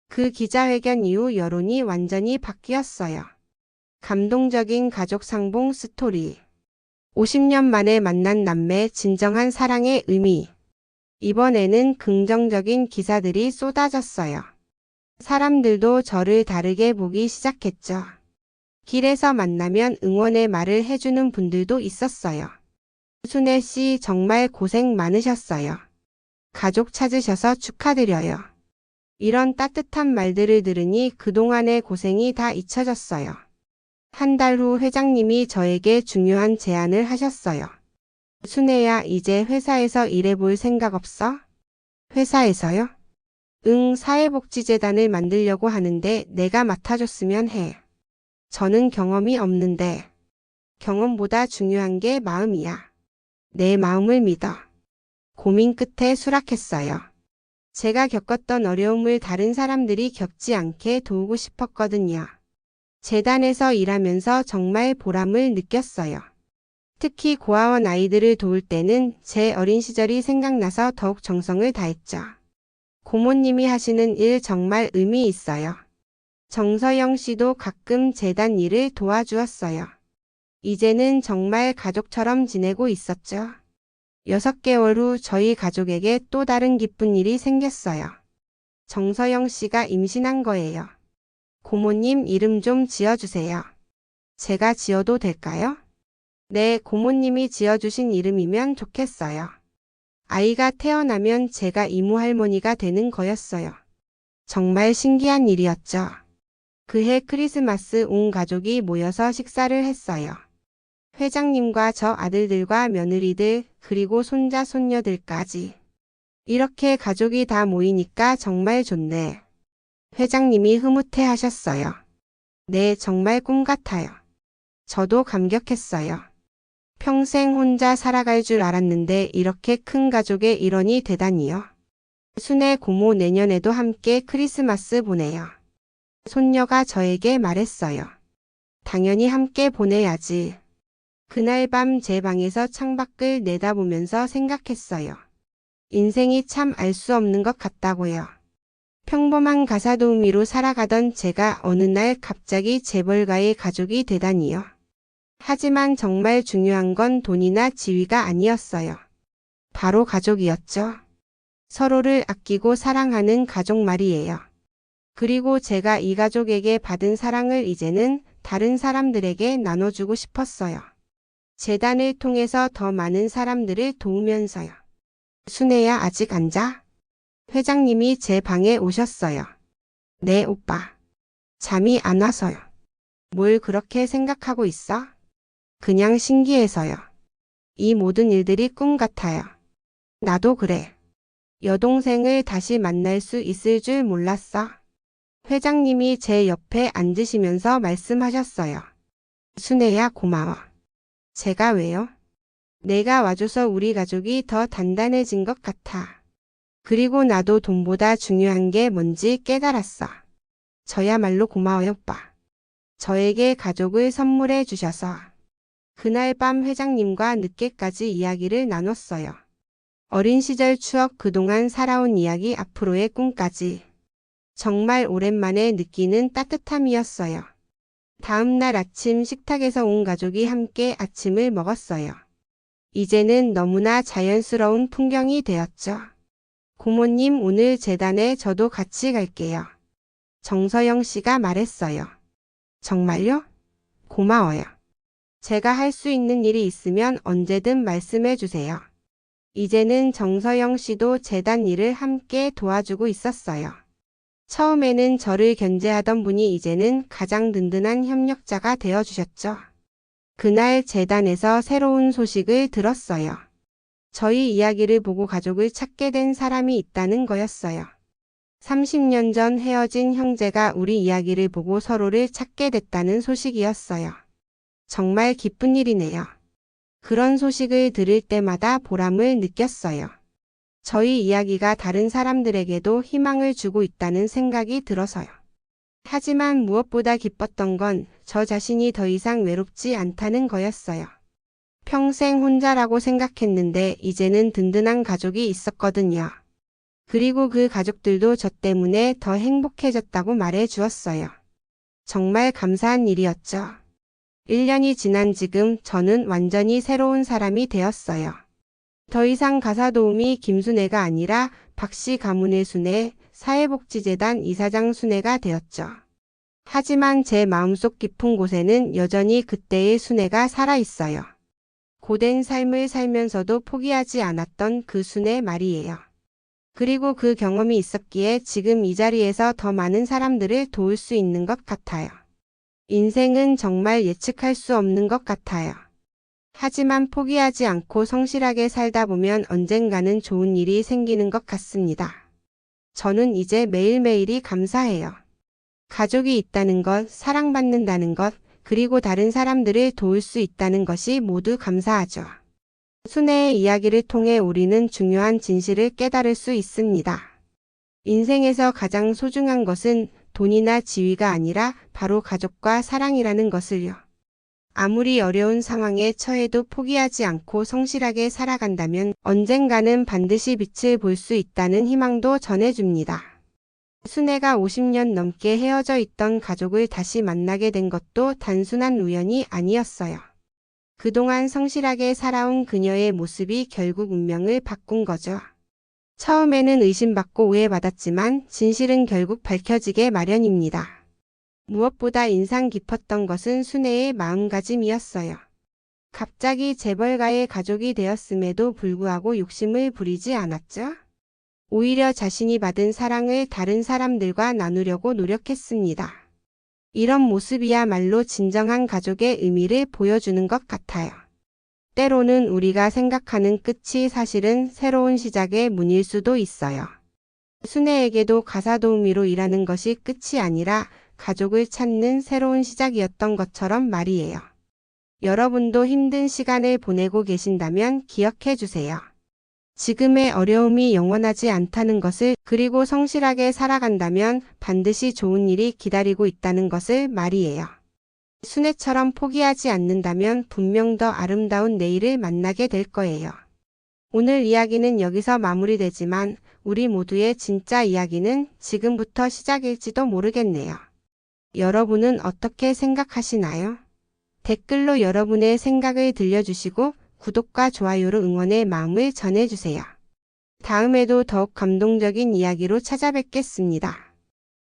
그 기자회견 이후 여론이 완전히 바뀌었어요. 감동적인 가족 상봉 스토리. 50년 만에 만난 남매의 진정한 사랑의 의미. 이번에는 긍정적인 기사들이 쏟아졌어요. 사람들도 저를 다르게 보기 시작했죠. 길에서 만나면 응원의 말을 해주는 분들도 있었어요. 순애 씨 정말 고생 많으셨어요. 가족 찾으셔서 축하드려요. 이런 따뜻한 말들을 들으니 그동안의 고생이 다 잊혀졌어요. 한 달 후 회장님이 저에게 중요한 제안을 하셨어요. 순애야, 이제 회사에서 일해볼 생각 없어? 회사에서요? 응, 사회복지재단을 만들려고 하는데 내가 맡아줬으면 해. 저는 경험이 없는데. 경험보다 중요한 게 마음이야. 내 마음을 믿어. 고민 끝에 수락했어요. 제가 겪었던 어려움을 다른 사람들이 겪지 않게 도우고 싶었거든요. 재단에서 일하면서 정말 보람을 느꼈어요. 특히 고아원 아이들을 도울 때는 제 어린 시절이 생각나서 더욱 정성을 다했죠. 고모님이 하시는 일 정말 의미 있어요. 정서영 씨도 가끔 재단 일을 도와주었어요. 이제는 정말 가족처럼 지내고 있었죠. 6개월 후 저희 가족에게 또 다른 기쁜 일이 생겼어요. 정서영 씨가 임신한 거예요. 고모님 이름 좀 지어주세요. 제가 지어도 될까요? 네, 고모님이 지어주신 이름이면 좋겠어요. 아이가 태어나면 제가 이모 할머니가 되는 거였어요. 정말 신기한 일이었죠. 그해 크리스마스 온 가족이 모여서 식사를 했어요. 회장님과 저 아들들과 며느리들, 그리고 손자 손녀들까지. 이렇게 가족이 다 모이니까 정말 좋네. 회장님이 흐뭇해 하셨어요. 네, 정말 꿈 같아요. 저도 감격했어요. 평생 혼자 살아갈 줄 알았는데 이렇게 큰 가족의 일원이 되다니요. 순애 고모 내년에도 함께 크리스마스 보내요. 손녀가 저에게 말했어요. 당연히 함께 보내야지. 그날 밤 제 방에서 창밖을 내다보면서 생각했어요. 인생이 참 알 수 없는 것 같다고요. 평범한 가사도우미로 살아가던 제가 어느 날 갑자기 재벌가의 가족이 되다니요. 하지만 정말 중요한 건 돈이나 지위가 아니었어요. 바로 가족이었죠. 서로를 아끼고 사랑하는 가족 말이에요. 그리고 제가 이 가족에게 받은 사랑을 이제는 다른 사람들에게 나눠주고 싶었어요. 재단을 통해서 더 많은 사람들을 도우면서요. 순애야, 아직 안 자? 회장님이 제 방에 오셨어요. 네, 오빠. 잠이 안 와서요. 뭘 그렇게 생각하고 있어? 그냥 신기해서요. 이 모든 일들이 꿈 같아요. 나도 그래. 여동생을 다시 만날 수 있을 줄 몰랐어. 회장님이 제 옆에 앉으시면서 말씀하셨어요. 순애야, 고마워. 제가 왜요? 내가 와줘서 우리 가족이 더 단단해진 것 같아. 그리고 나도 돈보다 중요한 게 뭔지 깨달았어. 저야말로 고마워요, 오빠. 저에게 가족을 선물해 주셔서. 그날 밤 회장님과 늦게까지 이야기를 나눴어요. 어린 시절 추억, 그동안 살아온 이야기, 앞으로의 꿈까지. 정말 오랜만에 느끼는 따뜻함이었어요. 다음 날 아침 식탁에서 온 가족이 함께 아침을 먹었어요. 이제는 너무나 자연스러운 풍경이 되었죠. 고모님, 오늘 재단에 저도 같이 갈게요. 정서영 씨가 말했어요. 정말요? 고마워요. 제가 할 수 있는 일이 있으면 언제든 말씀해 주세요. 이제는 정서영 씨도 재단 일을 함께 도와주고 있었어요. 처음에는 저를 견제하던 분이 이제는 가장 든든한 협력자가 되어주셨죠. 그날 재단에서 새로운 소식을 들었어요. 저희 이야기를 보고 가족을 찾게 된 사람이 있다는 거였어요. 30년 전 헤어진 형제가 우리 이야기를 보고 서로를 찾게 됐다는 소식이었어요. 정말 기쁜 일이네요. 그런 소식을 들을 때마다 보람을 느꼈어요. 저희 이야기가 다른 사람들에게도 희망을 주고 있다는 생각이 들어서요. 하지만 무엇보다 기뻤던 건 저 자신이 더 이상 외롭지 않다는 거였어요. 평생 혼자라고 생각했는데 이제는 든든한 가족이 있었거든요. 그리고 그 가족들도 저 때문에 더 행복해졌다고 말해 주었어요. 정말 감사한 일이었죠. 1년이 지난 지금 저는 완전히 새로운 사람이 되었어요. 더 이상 가사도우미 김순애가 아니라 박씨 가문의 순애, 사회복지재단 이사장 순애가 되었죠. 하지만 제 마음속 깊은 곳에는 여전히 그때의 순애가 살아있어요. 고된 삶을 살면서도 포기하지 않았던 그 순애 말이에요. 그리고 그 경험이 있었기에 지금 이 자리에서 더 많은 사람들을 도울 수 있는 것 같아요. 인생은 정말 예측할 수 없는 것 같아요. 하지만 포기하지 않고 성실하게 살다 보면 언젠가는 좋은 일이 생기는 것 같습니다. 저는 이제 매일매일이 감사해요. 가족이 있다는 것, 사랑받는다는 것, 그리고 다른 사람들을 도울 수 있다는 것이 모두 감사하죠. 순애의 이야기를 통해 우리는 중요한 진실을 깨달을 수 있습니다. 인생에서 가장 소중한 것은 돈이나 지위가 아니라 바로 가족과 사랑이라는 것을요. 아무리 어려운 상황에 처해도 포기하지 않고 성실하게 살아간다면 언젠가는 반드시 빛을 볼 수 있다는 희망도 전해줍니다. 순애가 50년 넘게 헤어져 있던 가족을 다시 만나게 된 것도 단순한 우연이 아니었어요. 그동안 성실하게 살아온 그녀의 모습이 결국 운명을 바꾼 거죠. 처음에는 의심받고 오해받았지만 진실은 결국 밝혀지게 마련입니다. 무엇보다 인상 깊었던 것은 순애의 마음가짐이었어요. 갑자기 재벌가의 가족이 되었음에도 불구하고 욕심을 부리지 않았죠. 오히려 자신이 받은 사랑을 다른 사람들과 나누려고 노력했습니다. 이런 모습이야말로 진정한 가족의 의미를 보여주는 것 같아요. 때로는 우리가 생각하는 끝이 사실은 새로운 시작의 문일 수도 있어요. 순애에게도 가사도우미로 일하는 것이 끝이 아니라 가족을 찾는 새로운 시작이었던 것처럼 말이에요. 여러분도 힘든 시간을 보내고 계신다면 기억해 주세요. 지금의 어려움이 영원하지 않다는 것을, 그리고 성실하게 살아간다면 반드시 좋은 일이 기다리고 있다는 것을 말이에요. 순애처럼 포기하지 않는다면 분명 더 아름다운 내일을 만나게 될 거예요. 오늘 이야기는 여기서 마무리되지만 우리 모두의 진짜 이야기는 지금부터 시작일지도 모르겠네요. 여러분은 어떻게 생각하시나요? 댓글로 여러분의 생각을 들려주시고 구독과 좋아요로 응원의 마음을 전해주세요. 다음에도 더욱 감동적인 이야기로 찾아뵙겠습니다.